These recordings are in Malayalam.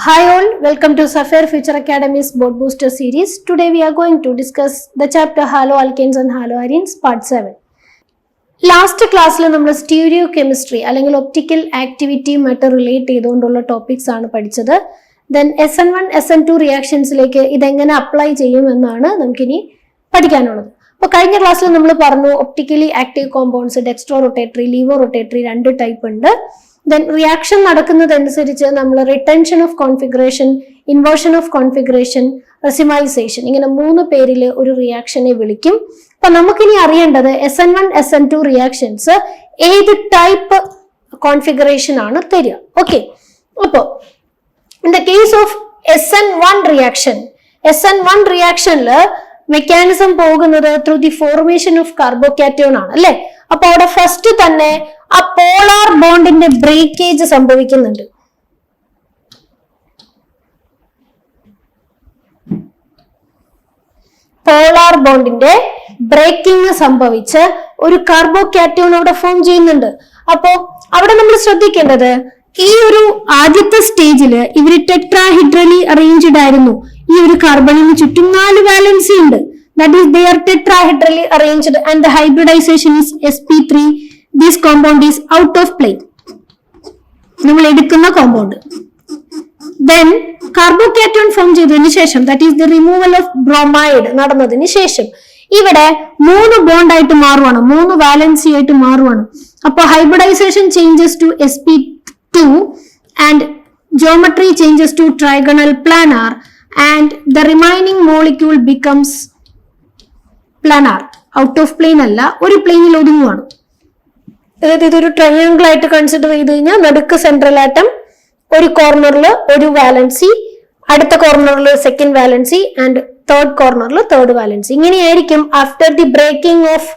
Hi all, welcome to Sapphire Future Academy's Board Booster series. Today we are going to discuss the chapter Haloalkanes and Haloarenes part 7. Last class we നമ്മൾ stereochemistry അല്ലെങ്കിൽ optical activity matter relate ചെയ്തുകൊണ്ടുള്ള topics ആണ് പഠിച്ചത്. Then SN1 SN2 reactionsലേക്ക് ഇതെങ്ങനെ അപ്ലൈ ചെയ്യുമെന്നാണ് നമുക്കിനി പഠിക്കാനുള്ളത്. അപ്പോൾ കഴിഞ്ഞ ക്ലാസ്സിൽ നമ്മൾ പറഞ്ഞു optically active compounds dextro rotatory levo rotatory രണ്ട് ടൈപ്പ് ഉണ്ട്. Then reaction നടക്കുന്നതനുസരിച്ച് നമ്മൾ retention of configuration, inversion of configuration, racemisation ഇങ്ങനെ മൂന്ന് പേരിൽ ഒരു റിയാക്ഷനെ വിളിക്കും. അപ്പൊ നമുക്കിനി അറിയേണ്ടത് SN1 SN2 റിയാക്ഷൻസ് ഏത് ടൈപ്പ് കോൺഫിഗറേഷൻ ആണ് തരിക. ഓക്കെ, അപ്പോ in the case of SN1 റിയാക്ഷനില് മെക്കാനിസം പോകുന്നത് through the formation of carbocation ആണ് അല്ലെ. അപ്പൊ അവിടെ ഫസ്റ്റ് തന്നെ ആ പോളാർ ബോണ്ടിന്റെ ബ്രേക്കേജ് സംഭവിക്കുന്നുണ്ട്. പോളാർ ബോണ്ടിന്റെ ബ്രേക്കിംഗ് സംഭവിച്ച് ഒരു കാർബോകാറ്റയോൺ അവിടെ ഫോം ചെയ്യുന്നുണ്ട്. അപ്പോ അവിടെ നമ്മൾ ശ്രദ്ധിക്കേണ്ടത് ഈ ഒരു ആദ്യത്തെ സ്റ്റേജില് ഇവര് ടെട്രാഹിഡ്രലി അറേഞ്ച്ഡ് ആയിരുന്നു. ഈ ഒരു കാർബണിന് ചുറ്റും 4 വാലൻസി ഉണ്ട്. That is they are tetrahedrally arranged and the hybridisation is sp3. This compound is out of plane, നമ്മൾ എടുക്കുന്ന കോമ്പൗണ്ട്. ദെൻ കാർബോകാറ്റയോൺ ഫോം ചെയ്തതിനു ശേഷം that is the removal of bromide നടന്നതിന് ശേഷം ഇവിടെ 3 ബോണ്ട് ആയിട്ട് മാറുവാണ്, 3 വാലൻസി ആയിട്ട് മാറുവാണ്. അപ്പൊ hybridization changes to sp2 and geometry changes to trigonal planar and the remaining molecule becomes planar. Out of plane അല്ല, ഒരു പ്ലെയിനിൽ ഒതുങ്ങുവാണ്. അതായത് ഇതൊരു ട്രയാങ്കിൾ ആയിട്ട് കൺസിഡർ ചെയ്ത് കഴിഞ്ഞാൽ നടുക്ക് സെൻട്രൽ ആറ്റം, ഒരു കോർണറിൽ ഒരു വാലൻസി, അടുത്ത കോർണറിൽ സെക്കൻഡ് വാലൻസി ആൻഡ് തേർഡ് കോർണറിൽ തേർഡ് വാലൻസി. ഇങ്ങനെയായിരിക്കും after the breaking of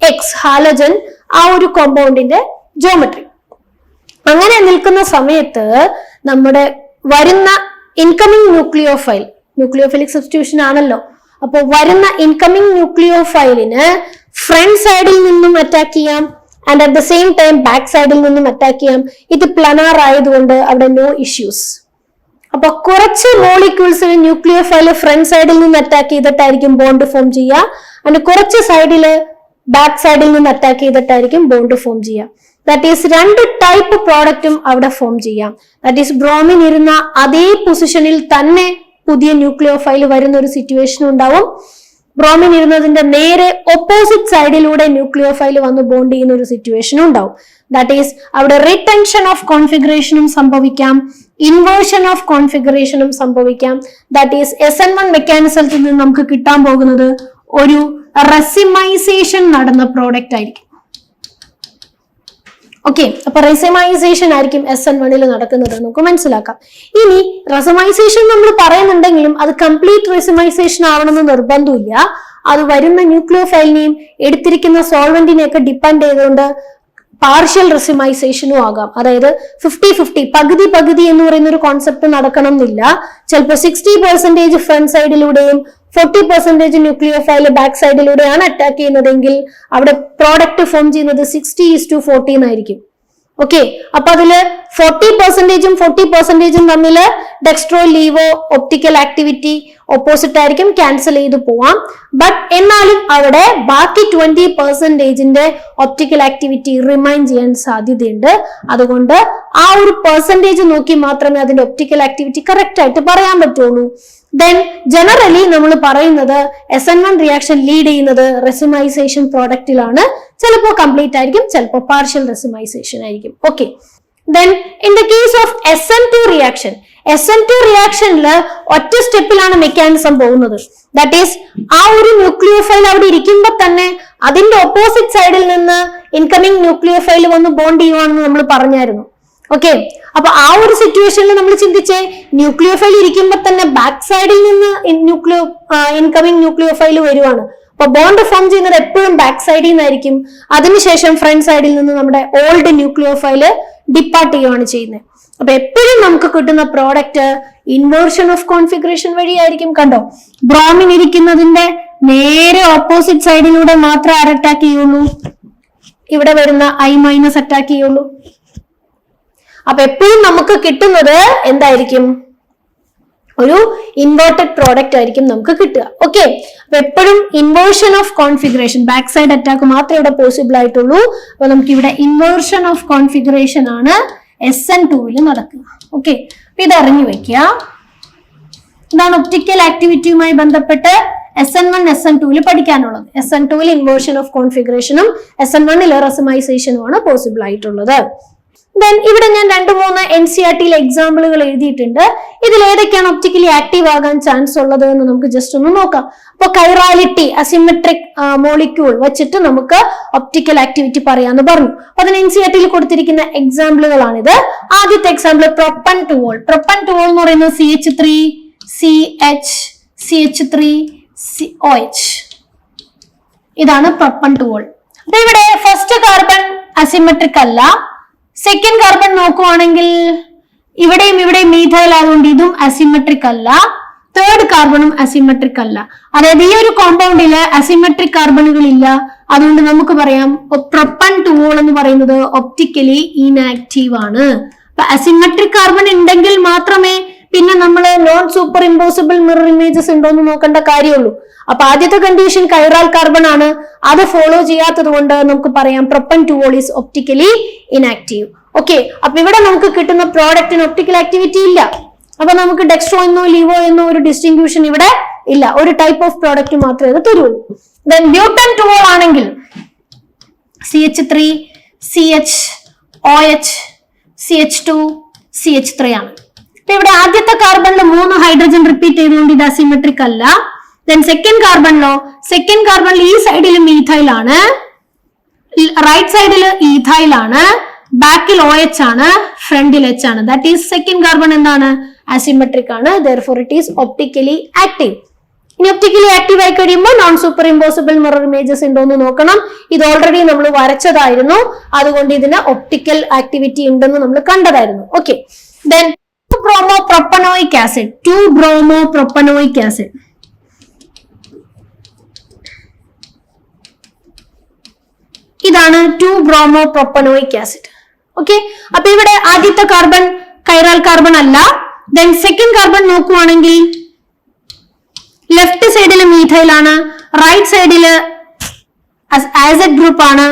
X halogen ആ ഒരു കോമ്പൗണ്ടിന്റെ ജോമെട്രി. അങ്ങനെ നിൽക്കുന്ന സമയത്ത് നമ്മുടെ വരുന്ന ഇൻകമിംഗ് ന്യൂക്ലിയോഫൈലിക് സബ്സ്റ്റിറ്റ്യൂഷൻ ആണല്ലോ. അപ്പോൾ വരുന്ന ഇൻകമിംഗ് ന്യൂക്ലിയോഫൈലിന് ഫ്രണ്ട് സൈഡിൽ നിന്നും അറ്റാക്ക് ചെയ്യാം and at the same time back സൈഡിൽ നിന്നും അറ്റാക്ക് ചെയ്യാം. ഇത് പ്ലനാർ ആയതുകൊണ്ട് അവിടെ നോ ഇഷ്യൂസ്. അപ്പൊ കുറച്ച് മോളിക്യൂൾസിന് ന്യൂക്ലിയോഫൈല് ഫ്രണ്ട് സൈഡിൽ നിന്ന് അറ്റാക്ക് ചെയ്തിട്ടായിരിക്കും ബോണ്ട് ഫോം ചെയ്യുക, ആൻഡ് കുറച്ച് സൈഡില് ബാക്ക് സൈഡിൽ നിന്ന് അറ്റാക്ക് ചെയ്തിട്ടായിരിക്കും ബോണ്ട് ഫോം ചെയ്യുക. ദാറ്റ് ഈസ് രണ്ട് ടൈപ്പ് പ്രോഡക്റ്റും അവിടെ ഫോം ചെയ്യാം. ദാറ്റ് ഈസ് ബ്രോമിൻ ഇരുന്ന അതേ പൊസിഷനിൽ തന്നെ പുതിയ ന്യൂക്ലിയോഫൈൽ വരുന്ന ഒരു സിറ്റുവേഷൻ ഉണ്ടാവും. ബ്രോമിൻ ഇരുന്നതിന്റെ നേരെ ഓപ്പോസിറ്റ് സൈഡിലൂടെ ന്യൂക്ലിയോഫൈൽ വന്ന് ബോണ്ട് ചെയ്യുന്ന ഒരു സിറ്റുവേഷനും ഉണ്ടാവും. ദാറ്റ് ഈസ് അവിടെ റിട്ടൻഷൻ ഓഫ് കോൺഫിഗറേഷനും സംഭവിക്കാം, ഇൻവേർഷൻ ഓഫ് കോൺഫിഗറേഷനും സംഭവിക്കാം. ദാറ്റ് ഈസ് SN1 മെക്കാനിസത്തിൽ നിന്ന് നമുക്ക് കിട്ടാൻ പോകുന്നത് ഒരു റെസിമൈസേഷൻ നടന്ന പ്രോഡക്റ്റ് ആയിരിക്കും. ഓക്കെ, അപ്പൊ റെസിമൈസേഷൻ ആയിരിക്കും SN1 നടക്കുന്നത് നമുക്ക് മനസ്സിലാക്കാം. ഇനി റെസിമൈസേഷൻ നമ്മൾ പറയുന്നുണ്ടെങ്കിലും അത് കംപ്ലീറ്റ് റെസിമൈസേഷൻ ആവണമെന്ന് നിർബന്ധമില്ല. അത് വരുന്ന ന്യൂക്ലിയോഫൈലിനെയും എടുത്തിരിക്കുന്ന സോൾവെന്റിനെയൊക്കെ ഡിപ്പെൻഡ് ചെയ്തുകൊണ്ട് പാർഷ്യൽ റെസിമൈസേഷനും ആകാം. അതായത് 50-50 പകുതി എന്ന് പറയുന്ന ഒരു കോൺസെപ്റ്റ് നടക്കണം എന്നില്ല. ചിലപ്പോൾ 60% ഫ്രണ്ട് സൈഡിലൂടെയും 40% ന്യൂക്ലിയോഫൈല് ബാക്ക് സൈഡിലൂടെയാണ് അറ്റാക്ക് ചെയ്യുന്നതെങ്കിൽ അവിടെ പ്രോഡക്റ്റ് ഫോം ചെയ്യുന്നത് 60:40 എന്നായിരിക്കും. ഓക്കെ, അപ്പൊ അതില് 40%ഉം 40%ഉം തമ്മില് ഡെക്സ്ട്രോ ലീവോ ഒപ്റ്റിക്കൽ ആക്ടിവിറ്റി ഓപ്പോസിറ്റ് ആയിരിക്കും, ക്യാൻസൽ ചെയ്ത് പോവാം. ബട്ട് എന്നാലും അവിടെ ബാക്കി 20%ന്റെ ഒപ്റ്റിക്കൽ ആക്ടിവിറ്റി റിമൈൻ ചെയ്യാൻ സാധ്യതയുണ്ട്. അതുകൊണ്ട് ആ ഒരു പെർസെന്റേജ് നോക്കി മാത്രമേ അതിന്റെ ഒപ്റ്റിക്കൽ ആക്ടിവിറ്റി കറക്റ്റ് ആയിട്ട് പറയാൻ പറ്റുള്ളൂ. ദെൻ ജനറലി നമ്മൾ പറയുന്നത് SN1 റിയാക്ഷൻ ലീഡ് ചെയ്യുന്നത് റെസിമൈസേഷൻ പ്രോഡക്റ്റിലാണ്. ചിലപ്പോൾ കംപ്ലീറ്റ് ആയിരിക്കും, ചിലപ്പോൾ പാർഷ്യൽ റെസിമൈസേഷൻ ആയിരിക്കും. Okay, then in the case of SN2 റിയാക്ഷനിൽ ഒറ്റ സ്റ്റെപ്പിലാണ് മെക്കാനിസം പോകുന്നത്. ദാറ്റ് ഈസ് ആ ഒരു ന്യൂക്ലിയോഫൈൽ അവിടെ ഇരിക്കുമ്പോൾ തന്നെ അതിന്റെ ഓപ്പോസിറ്റ് സൈഡിൽ നിന്ന് ഇൻകമിംഗ് ന്യൂക്ലിയോഫൈൽ വന്ന് ബോണ്ട് ചെയ്യുവാണെന്ന് നമ്മൾ പറഞ്ഞായിരുന്നു. ഓക്കെ, അപ്പൊ ആ ഒരു സിറ്റുവേഷനിൽ നമ്മൾ ചിന്തിച്ചേ ന്യൂക്ലിയോഫൈൽ ഇരിക്കുമ്പോൾ തന്നെ ബാക്ക് സൈഡിൽ നിന്ന് ഇൻകമിംഗ് ന്യൂക്ലിയോഫൈൽ വരുവാണ്. അപ്പൊ ബോണ്ട് ഫോം ചെയ്യുന്നത് എപ്പോഴും ബാക്ക് സൈഡിൽ നിന്നായിരിക്കും. അതിനുശേഷം ഫ്രണ്ട് സൈഡിൽ നിന്ന് നമ്മുടെ ഓൾഡ് ന്യൂക്ലിയോഫൈല് ഡിപ്പാർട്ട് ചെയ്യുകയാണ് ചെയ്യുന്നത്. അപ്പൊ എപ്പോഴും നമുക്ക് കിട്ടുന്ന പ്രോഡക്റ്റ് ഇൻവേർഷൻ ഓഫ് കോൺഫിഗറേഷൻ വഴിയായിരിക്കും. കണ്ടോ, ബ്രോമിൻ ഇരിക്കുന്നതിന്റെ നേരെ ഓപ്പോസിറ്റ് സൈഡിലൂടെ മാത്രമേ അറ്റാക്ക് ചെയ്യുള്ളൂ, ഇവിടെ വരുന്ന I- അറ്റാക്ക് ചെയ്യുള്ളൂ. അപ്പൊ എപ്പോഴും നമുക്ക് കിട്ടുന്നത് എന്തായിരിക്കും? ഒരു ഇൻവേർട്ടഡ് പ്രോഡക്റ്റ് ആയിരിക്കും നമുക്ക് കിട്ടുക. ഓക്കെ, അപ്പൊ എപ്പോഴും inversion of configuration, back side attack മാത്രമേ ഇവിടെ പോസിബിൾ ആയിട്ടുള്ളൂ. അപ്പൊ നമുക്ക് ഇവിടെ ഇൻവേർഷൻ ഓഫ് കോൺഫിഗറേഷൻ ആണ് SN2 നടക്കുക. ഓക്കെ, അപ്പൊ ഇത് അറിഞ്ഞു വെക്കുക. ഇതാണ് ഒപ്റ്റിക്കൽ ആക്ടിവിറ്റിയുമായി ബന്ധപ്പെട്ട് SN1 SN2 പഠിക്കാനുള്ളത്. SN2 ഇൻവേർഷൻ ഓഫ് കോൺഫിഗറേഷനും SN1 റെസമൈസേഷനുമാണ് പോസിബിൾ ആയിട്ടുള്ളത്. ദെൻ ഇവിടെ ഞാൻ 2-3 NCERT എക്സാമ്പിളുകൾ എഴുതിയിട്ടുണ്ട്. ഇതിൽ ഏതൊക്കെയാണ് ഒപ്റ്റിക്കലി ആക്റ്റീവ് ആകാൻ ചാൻസ് ഉള്ളത് എന്ന് നമുക്ക് ജസ്റ്റ് ഒന്ന് നോക്കാം. അപ്പൊ കൈറാലിറ്റി, അസിമെട്രിക് മോളിക്യൂൾ വെച്ചിട്ട് നമുക്ക് ഒപ്റ്റിക്കൽ ആക്ടിവിറ്റി പറയാന്ന് പറഞ്ഞു. അപ്പൊ അതിന് NCERT കൊടുത്തിരിക്കുന്ന എക്സാമ്പിളുകളാണിത്. ആദ്യത്തെ example propan two ol. Propan two ol എന്ന് പറയുന്നത് CH3 CH CH3 OH. ഇതാണ് പ്രൊപ്പൻ ടു വോൾ. അപ്പൊ ഇവിടെ ഫസ്റ്റ് കാർബൺ അസിമെട്രിക് അല്ല. സെക്കൻഡ് കാർബൺ നോക്കുവാണെങ്കിൽ ഇവിടെയും മീഥൈൽ ആയതുകൊണ്ട് ഇതും അസിമെട്രിക് അല്ല. തേർഡ് കാർബണും അസിമെട്രിക് അല്ല. അതായത് ഈ ഒരു കോമ്പൗണ്ടില് അസിമെട്രിക് കാർബണുകൾ ഇല്ല. അതുകൊണ്ട് നമുക്ക് പറയാം പ്രൊപ്പൻ ടു വോൾ എന്ന് പറയുന്നത് ഒപ്റ്റിക്കലി ഇനാക്റ്റീവ് ആണ്. അപ്പൊ അസിമെട്രിക് കാർബൺ ഉണ്ടെങ്കിൽ മാത്രമേ പിന്നെ നമ്മൾ non super impossible mirror images ഉണ്ടോ എന്ന് നോക്കേണ്ട കാര്യമുള്ളൂ. അപ്പൊ ആദ്യത്തെ കണ്ടീഷൻ കൈറാൽ കാർബൺ ആണ്. അത് ഫോളോ ചെയ്യാത്തത് കൊണ്ട് നമുക്ക് പറയാം propan two ol is optically inactive. Okay, അപ്പൊ ഇവിടെ നമുക്ക് കിട്ടുന്ന പ്രോഡക്റ്റിന് ഒപ്റ്റിക്കൽ ആക്ടിവിറ്റി ഇല്ല. അപ്പൊ നമുക്ക് ഡെക്സ്ട്രോ എന്നോ ലീവോ എന്നോ ഒരു ഡിസ്റ്റിങ്ക്യൂഷൻ ഇവിടെ ഇല്ല. ഒരു ടൈപ്പ് ഓഫ് പ്രോഡക്റ്റ് മാത്രമേ ഇത് തരുള്ളൂ. ദെൻ ബ്യൂട്ടൻ ടു വോൾ ആണെങ്കിൽ CH3 CH OH CH2 CH3 ആണ്. അപ്പൊ ഇവിടെ ആദ്യത്തെ കാർബണിൽ 3 ഹൈഡ്രജൻ റിപ്പീറ്റ് ചെയ്തുകൊണ്ട് ഇത് അസിമെട്രിക് അല്ല. ദെൻ സെക്കൻഡ് കാർബണിൽ ഈ സൈഡിൽ മീഥൈൽ ആണ്, റൈറ്റ് സൈഡിൽ ഈഥൈൽ ആണ്, ബാക്കിൽ OH ആണ്, ഫ്രണ്ടിൽ H ആണ്. ദാറ്റ് ഈസ് സെക്കൻഡ് കാർബൺ എന്താണ്? അസിമെട്രിക് ആണ്. therefore it is optically active. ഇനി ഒപ്റ്റിക്കലി ആക്റ്റീവ് ആയി കഴിയുമ്പോൾ non super impossible mirror images ഉണ്ടോ എന്ന് നോക്കണം. ഇത് ഓൾറെഡി നമ്മൾ വരച്ചതായിരുന്നു. അതുകൊണ്ട് ഇതിന് ഒപ്റ്റിക്കൽ ആക്ടിവിറ്റി ഉണ്ടെന്ന് നമ്മൾ കണ്ടതായിരുന്നു. Okay, then 2-bromopropanoic acid. 2-bromopropanoic acid. ഇതാണ് 2-bromopropanoic acid. ഓക്കെ, അപ്പൊ ഇവിടെ ആദ്യത്തെ കാർബൺ കൈറാൽ കാർബൺ അല്ല. ദെൻ സെക്കൻഡ് കാർബൺ നോക്കുവാണെങ്കിൽ ലെഫ്റ്റ് സൈഡില് മീഥൈൽ ആണ്, റൈറ്റ് സൈഡില് ആസിഡ് ഗ്രൂപ്പ് ആണ്.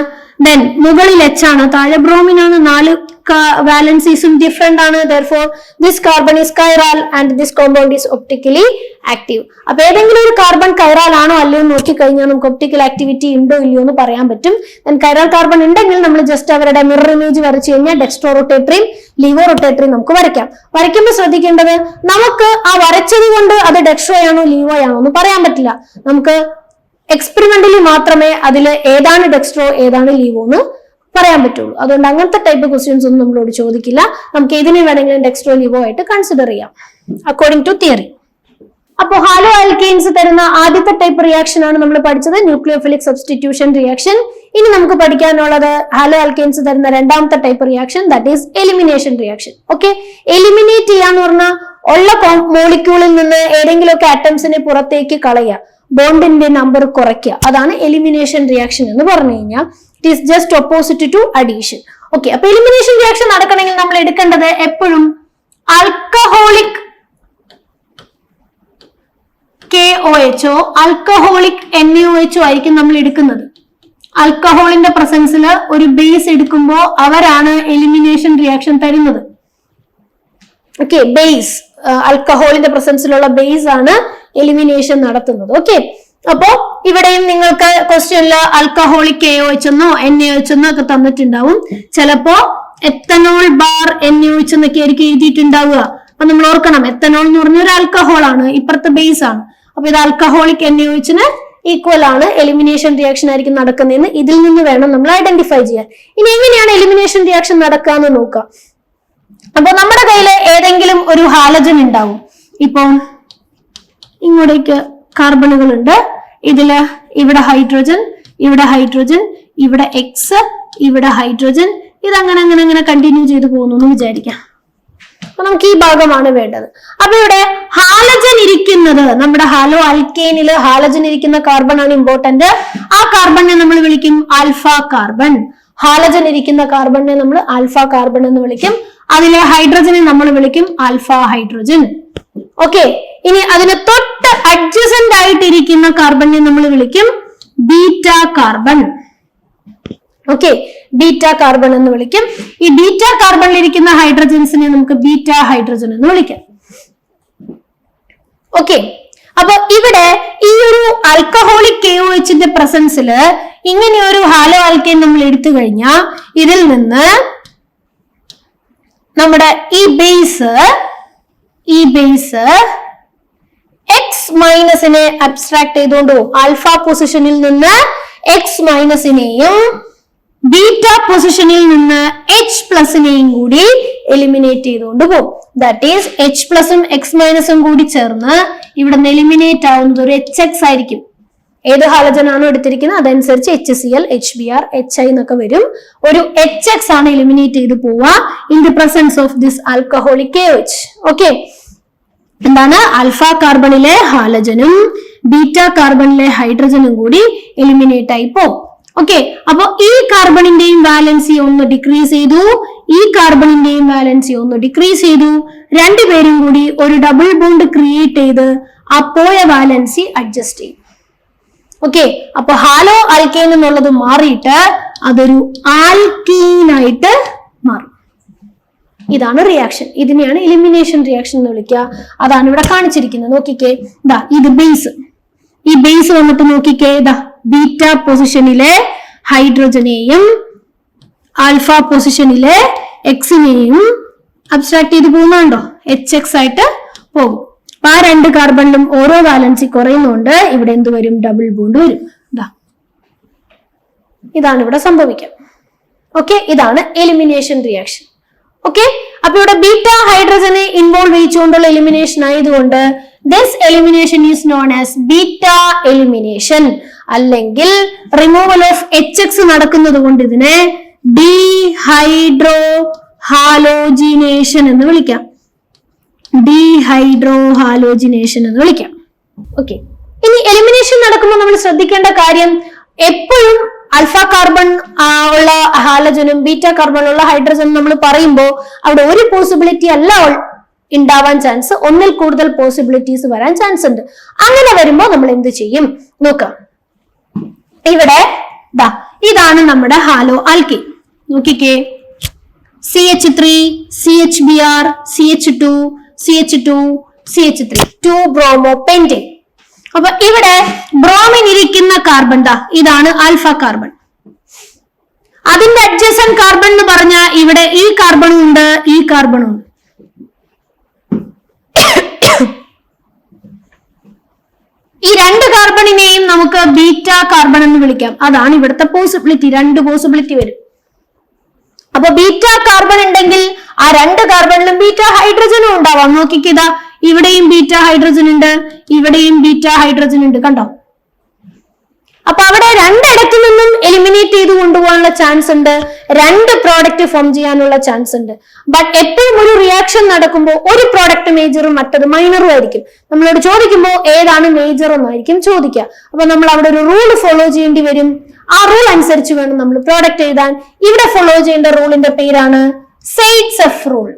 ദെൻ മുകളിൽ H ആണ്, താഴെ ബ്രോമിൻ ആണ്. 4 വാലൻസീസും ഡിഫറെന്റ് ആണ്. therefore this carbon is chiral and this compound is optically active. അപ്പൊ ഏതെങ്കിലും ഒരു കാർബൺ കൈറാൽ ആണോ അല്ലയോ നോക്കി കഴിഞ്ഞാൽ നമുക്ക് ഒപ്റ്റിക്കൽ ആക്ടിവിറ്റി ഉണ്ടോ ഇല്ലയോ എന്ന് പറയാൻ പറ്റും. ദെൻ കൈറാൽ കാർബൺ ഉണ്ടെങ്കിൽ നമ്മൾ ജസ്റ്റ് അവരുടെ മിറർ ഇമേജ് വരച്ചു കഴിഞ്ഞാൽ ഡെക്സ്ട്രോ റൊട്ടേറ്ററിയും ലീവോ റൊട്ടേറ്ററിയും നമുക്ക് വരയ്ക്കാം. വരയ്ക്കുമ്പോൾ ശ്രദ്ധിക്കേണ്ടത് നമുക്ക് ആ വരച്ചത് കൊണ്ട് അത് ഡെക്സ്ട്രോ ആണോ ലീവോ ആണോ എന്ന് പറയാൻ പറ്റില്ല. നമുക്ക് എക്സ്പെരിമെന്റലി മാത്രമേ അതിൽ ഏതാണ് ഡെക്സ്ട്രോ ഏതാണ് ലീവോ എന്ന് പറയാൻ പറ്റുള്ളൂ. അതുകൊണ്ട് അങ്ങനത്തെ ടൈപ്പ് ക്വസ്റ്റ്യൻസ് ഒന്നും നമ്മളോട് ചോദിക്കില്ല. നമുക്ക് ഏതിനെ വേണമെങ്കിലും ഡെക്സ്ട്രോ ലീവോ ആയിട്ട് കൺസിഡർ ചെയ്യാം അക്കോർഡിംഗ് ടു തിയറി. അപ്പോൾ ഹാലോ ആൽക്കെയിൻസ് തരുന്ന ആദ്യത്തെ ടൈപ്പ് റിയാക്ഷൻ ആണ് നമ്മൾ പഠിച്ചത്, ന്യൂക്ലിയോഫിലിക് സബ്സ്റ്റിറ്റ്യൂഷൻ റിയാക്ഷൻ. ഇനി നമുക്ക് പഠിക്കാനുള്ളത് ഹാലോ ആൽക്കെയിൻസ് തരുന്ന രണ്ടാമത്തെ type reaction, that is elimination reaction. Okay, eliminate ചെയ്യാന്ന് പറഞ്ഞാൽ ഉള്ള മോളിക്യൂളിൽ നിന്ന് ഏതെങ്കിലുമൊക്കെ ആറ്റംസിനെ പുറത്തേക്ക് കളയുക, ബോണ്ടിന്റെ നമ്പർ കുറയ്ക്കുക. അതാണ് എലിമിനേഷൻ റിയാക്ഷൻ എന്ന് പറഞ്ഞു കഴിഞ്ഞാൽ it is just opposite to addition. Okay, അപ്പൊ എലിമിനേഷൻ റിയാക്ഷൻ നടക്കണമെങ്കിൽ നമ്മൾ എടുക്കേണ്ടത് എപ്പോഴും ആൽക്കഹോളിക് KOH ആൽക്കഹോളിക് NaOH ആയിരിക്കും നമ്മൾ എടുക്കുന്നത്. ആൽക്കഹോളിന്റെ പ്രസൻസിൽ ഒരു ബേസ് എടുക്കുമ്പോൾ അവരാണ് എലിമിനേഷൻ റിയാക്ഷൻ തരുന്നത്. ഓക്കെ, ബേസ് ആൽക്കഹോളിന്റെ പ്രസൻസിലുള്ള ബേസ് ആണ് എലിമിനേഷൻ നടത്തുന്നത്. ഓക്കെ, അപ്പോ ഇവിടെയും നിങ്ങൾക്ക് ക്വസ്റ്റ്യനില് ആൽക്കഹോളിക് KOH എന്നോ NaOH എന്നോ ഒക്കെ തന്നിട്ടുണ്ടാവും. ചിലപ്പോ എത്തനോൾ ബാർ NaOH എന്നൊക്കെ ആയിരിക്കും എഴുതിയിട്ടുണ്ടാവുക. അപ്പൊ നമ്മൾ ഓർക്കണം, എത്തനോൾ എന്ന് പറഞ്ഞ ഒരു ആൽക്കഹോൾ ആണ്, ഇപ്പുറത്തെ ബേസ് ആണ്. അപ്പൊ ഇത് ആൽക്കഹോളിക് NaOH ഈക്വൽ ആണ്, എലിമിനേഷൻ റിയാക്ഷൻ ആയിരിക്കും നടക്കുന്നതെന്ന് ഇതിൽ നിന്ന് വേണം നമ്മൾ ഐഡന്റിഫൈ ചെയ്യാൻ. ഇനി എങ്ങനെയാണ് എലിമിനേഷൻ റിയാക്ഷൻ നടക്കാന്ന് നോക്കാം. അപ്പൊ നമ്മുടെ കയ്യിൽ ഏതെങ്കിലും ഒരു ഹാലജൻ ഉണ്ടാവും. ഇപ്പൊ ഇങ്ങോട്ടേക്ക് കാർബണുകൾ ഉണ്ട്. ഇതില് ഇവിടെ ഹൈഡ്രോജൻ, ഇവിടെ ഹൈഡ്രോജൻ, ഇവിടെ X, ഇവിടെ ഹൈഡ്രോജൻ. ഇതങ്ങനെ അങ്ങനെ അങ്ങനെ കണ്ടിന്യൂ ചെയ്ത് പോകുന്നു എന്ന് വിചാരിക്കാം. അപ്പൊ നമുക്ക് ഈ ഭാഗമാണ് വേണ്ടത്. അപ്പൊ ഇവിടെ ഹാലജൻ ഇരിക്കുന്നത്, നമ്മുടെ ഹാലോ ആൽക്കെയിനിൽ ഹാലജൻ ഇരിക്കുന്ന കാർബൺ ആണ് ഇമ്പോർട്ടന്റ്. ആ കാർബണിനെ നമ്മൾ വിളിക്കും ആൽഫ കാർബൺ. ഹാലജൻ ഇരിക്കുന്ന കാർബണിനെ നമ്മൾ ആൽഫ കാർബൺ എന്ന് വിളിക്കും. അതിലെ ഹൈഡ്രജനെ നമ്മൾ വിളിക്കും ആൽഫ ഹൈഡ്രോജൻ. ഓക്കെ, ഇനി അതിന് തൊട്ട് അഡ്ജസന്റ് ആയിട്ടിരിക്കുന്ന കാർബണിനെ നമ്മൾ വിളിക്കും beta carbon. Okay, beta carbon എന്ന് വിളിക്കും. ഈ ബീറ്റ കാർബണിൽ ഇരിക്കുന്ന ഹൈഡ്രജൻസിനെ നമുക്ക് ബീറ്റ ഹൈഡ്രജൻ എന്ന് വിളിക്കാം. ഓക്കെ, അപ്പൊ ഇവിടെ ഈ ഒരു ആൽക്കഹോളിക് KOHന്റെ പ്രസൻസിൽ ഇങ്ങനെ ഒരു ഹാലോ ആൽക്കേൻ നമ്മൾ എടുത്തു കഴിഞ്ഞാൽ ഇതിൽ നിന്ന് നമ്മുടെ ഈ ബേസ് എക്സ് മൈനസിനെ അബ്സ്ട്രാക്ട് ചെയ്തുകൊണ്ട് ആൽഫ പൊസിഷനിൽ നിന്ന് എക്സ് മൈനസിനെയും ബീറ്റ പൊസിഷനിൽ നിന്ന് എച്ച് പ്ലസിനെയും കൂടി എലിമിനേറ്റ് ചെയ്തുകൊണ്ട് പോകും. ദാറ്റ് ഈസ് എച്ച് പ്ലസും എക്സ് മൈനസും കൂടി ചേർന്ന് ഇവിടെ നിന്ന് എലിമിനേറ്റ് ആവുന്നത് ഒരു HX ആയിരിക്കും. ഏത് ഹാലജൻ ആണോ എടുത്തിരിക്കുന്നത് അതനുസരിച്ച് HCl, HBr, HI എന്നൊക്കെ വരും. ഒരു HX ആണ് എലിമിനേറ്റ് ചെയ്ത് പോവുക in the presence of this alcoholic KOH. Okay, എന്താണ് ആൽഫ കാർബണിലെ ഹാലജനും ബീറ്റ കാർബണിലെ ഹൈഡ്രജനും കൂടി എലിമിനേറ്റ് ആയി പോകും. ഓക്കെ, അപ്പൊ ഈ കാർബണിന്റെയും വാലൻസി ഒന്ന് ഡിക്രീസ് ചെയ്തു, ഈ കാർബണിന്റെയും വാലൻസി ഒന്ന് ഡിക്രീസ് ചെയ്തു. രണ്ടുപേരും കൂടി ഒരു ഡബിൾ ബോണ്ട് ക്രിയേറ്റ് ചെയ്ത് ആ പോയ വാലൻസി അഡ്ജസ്റ്റ് ചെയ്യും. ഓക്കെ, അപ്പൊ ഹാലോ ആൽക്കെയിൻ എന്നുള്ളത് മാറിയിട്ട് അതൊരു ആൽക്കീനായിട്ട് മാറും. ഇതാണ് റിയാക്ഷൻ. ഇതിനെയാണ് എലിമിനേഷൻ റിയാക്ഷൻ എന്ന് വിളിക്കുക. അതാണ് ഇവിടെ കാണിച്ചിരിക്കുന്നത്. നോക്കിക്കേ, ഇതാ ഇത് ബേസ്. ഈ ബേസ് വന്നിട്ട് നോക്കിക്കേ, ഇതാ ബീറ്റ പൊസിഷനിലെ ഹൈഡ്രജനെയും ആൽഫ പൊസിഷനിലെ എക്സിനെയും അബ്സ്ട്രാക്ട് ചെയ്ത് പോകുന്നുണ്ടോ, HX ആയിട്ട് പോകും. അപ്പൊ ആ രണ്ട് കാർബണിലും ഓരോ വാലൻസി കുറയുന്നതുകൊണ്ട് ഇവിടെ എന്ത് വരും, ഡബിൾ ബോണ്ട് വരും. ഇതാണ് ഇവിടെ സംഭവിക്കുക. ഓക്കെ, ഇതാണ് എലിമിനേഷൻ റിയാക്ഷൻ. ഓക്കെ, അപ്പൊ ഇവിടെ ബീറ്റ ഹൈഡ്രജനെ ഇൻവോൾവ് ചെയ്തുകൊണ്ടുള്ള എലിമിനേഷൻ ആയതുകൊണ്ട് this elimination is known as beta elimination, അല്ലെങ്കിൽ റിമൂവൽ ഓഫ് HX നടക്കുന്നത് കൊണ്ട് ഇതിനെ ഡീഹൈഡ്രോ ഹാലോജിനേഷൻ എന്ന് വിളിക്കാം. ഡീഹൈഡ്രോ ഹാലോജിനേഷൻ എന്ന് വിളിക്കാം. ഓക്കെ, ഇനി എലിമിനേഷൻ നടക്കുമ്പോൾ നമ്മൾ ശ്രദ്ധിക്കേണ്ട കാര്യം, എപ്പോഴും ആൽഫ കാർബൺ ഉള്ള ഹാലജനും ബീറ്റ കാർബൺ ഉള്ള ഹൈഡ്രജനും നമ്മൾ പറയുമ്പോൾ അവിടെ ഒരു പോസിബിലിറ്റി അല്ല ഉണ്ടാവാൻ ചാൻസ്, ഒന്നിൽ കൂടുതൽ പോസിബിലിറ്റീസ് വരാൻ ചാൻസ് ഉണ്ട്. അങ്ങനെ വരുമ്പോൾ നമ്മൾ എന്ത് ചെയ്യും നോക്കാം. ഇവിടെ ഇതാണ് നമ്മുടെ ഹാലോ ആൽക്കീൻ. നോക്കിക്കേ, CH3, CHBr, CH2, CH2, CH3, 2 bromo പെന്റേൻ. അപ്പൊ ഇവിടെ ബ്രോമിൻ ഇരിക്കുന്ന കാർബൺ ഇതാണ് ആൽഫ കാർബൺ. അതിന്റെ അഡ്ജസന്റ് കാർബൺ എന്ന് പറഞ്ഞാൽ ഇവിടെ ഈ കാർബണും ഉണ്ട്, ഈ കാർബണും ഉണ്ട്. ഈ രണ്ട് കാർബണിനെയും നമുക്ക് ബീറ്റ കാർബൺ എന്ന് വിളിക്കാം. അതാണ് ഇവിടുത്തെ പോസിബിലിറ്റി. രണ്ട് പോസിബിലിറ്റി വരും. അപ്പൊ ബീറ്റ കാർബൺ ഉണ്ടെങ്കിൽ ആ രണ്ട് കാർബണിലും ബീറ്റ ഹൈഡ്രജനും ഉണ്ടാവാം. നോക്കിക്കിതാ, ഇവിടെയും ബീറ്റ ഹൈഡ്രജൻ ഉണ്ട്, ഇവിടെയും ബീറ്റ ഹൈഡ്രജൻ ഉണ്ട്, കണ്ടോ? അപ്പൊ അവിടെ രണ്ടിടത്തു നിന്നും എലിമിനേറ്റ് ചെയ്ത് കൊണ്ടുപോകാനുള്ള ചാൻസ് ഉണ്ട്, രണ്ട് പ്രോഡക്റ്റ് ഫോം ചെയ്യാനുള്ള ചാൻസ് ഉണ്ട്. ബട്ട് എപ്പോഴും ഒരു റിയാക്ഷൻ നടക്കുമ്പോൾ ഒരു പ്രോഡക്റ്റ് മേജറും മറ്റത് മൈനറും ആയിരിക്കും. നമ്മളോട് ചോദിക്കുമ്പോൾ ഏതാണ് മേജർ എന്നായിരിക്കും ചോദിക്കുക. അപ്പൊ നമ്മൾ അവിടെ ഒരു റൂൾ ഫോളോ ചെയ്യേണ്ടി വരും. ആ റൂൾ അനുസരിച്ച് വേണം നമ്മൾ പ്രോഡക്റ്റ് എഴുതാൻ. ഇവിടെ ഫോളോ ചെയ്യേണ്ട റൂളിന്റെ പേരാണ് Saytzeff rule.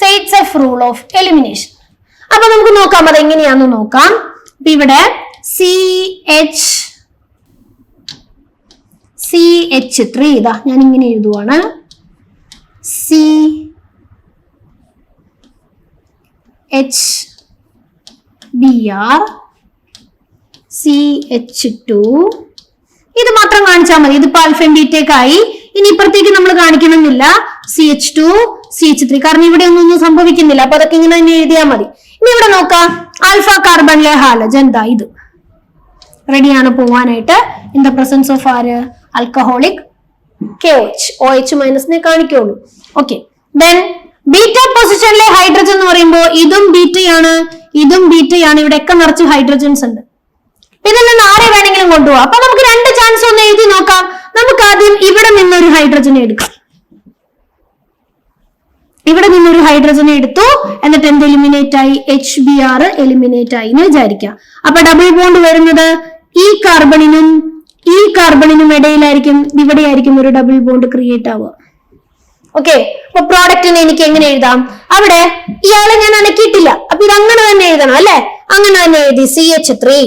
Saytzeff rule of elimination. അപ്പൊ നമുക്ക് നോക്കാം അത് എങ്ങനെയാന്ന് നോക്കാം. അപ്പൊ ഇവിടെ CH3 ഇതാ ഞാൻ ഇങ്ങനെ എഴുതുവാണ്. CHBr, CH2 ഇത് മാത്രം കാണിച്ചാൽ മതി. ഇതിപ്പോ ആൽഫയും ബീറ്റയൊക്കെ ആയി. ഇനി ഇപ്പുറത്തേക്ക് നമ്മൾ കാണിക്കണമെന്നില്ല. CH2, CH3 കാരണം ഇവിടെ ഒന്നും സംഭവിക്കുന്നില്ല. അപ്പൊ അതൊക്കെ ഇങ്ങനെ തന്നെ എഴുതിയാൽ മതി. ഇനി ഇവിടെ നോക്കാം, ആൽഫ കാർബണിലെ ഹാലജൻ ഇത് റെഡിയാണ് പോവാനായിട്ട്. ഇൻ ദ പ്രസൻസ് ഓഫ് ആര്, ആൽക്കഹോളിക് KOH, OH മൈനസിനെ കാണിക്കുള്ളൂ. ഓക്കെ, ദെൻ ബീറ്റ പൊസിഷനിലെ ഹൈഡ്രജൻ എന്ന് പറയുമ്പോൾ ഇതും ബീറ്റയാണ്, ഇതും ബീറ്റയാണ്. ഇവിടെയൊക്കെ നിറച്ച് ഹൈഡ്രജൻസ് ഉണ്ട്. ഇതിൽ നിന്ന് ആരെ വേണമെങ്കിലും കൊണ്ടുപോകാം. അപ്പൊ നമുക്ക് രണ്ട് ചാൻസ് ഒന്ന് എഴുതി നോക്കാം. നമുക്ക് ആദ്യം ഇവിടെ നിന്നൊരു ഹൈഡ്രജനെ എടുക്കാം. ഇവിടെ നിന്നൊരു ഹൈഡ്രജനെ എടുത്തു, എന്നിട്ട് എന്ത് എലിമിനേറ്റ് ആയി, HBr എലിമിനേറ്റ് ആയി എന്ന് വിചാരിക്കാം. അപ്പൊ ഡബിൾ ബോണ്ട് വരുന്നത് ഈ കാർബണിനും ഇടയിലായിരിക്കും. ഇവിടെയായിരിക്കും ഒരു ഡബിൾ ബോണ്ട് ക്രിയേറ്റ് ആവുക. ഓക്കെ, അപ്പൊ പ്രോഡക്റ്റിനെ എനിക്ക് എങ്ങനെ എഴുതാം? അവിടെ ഇയാളെ ഞാൻ അനക്കിയിട്ടില്ല, അപ്പൊ ഇത് അങ്ങനെ തന്നെ എഴുതണം അല്ലെ? അങ്ങനെ തന്നെ എഴുതി CH3.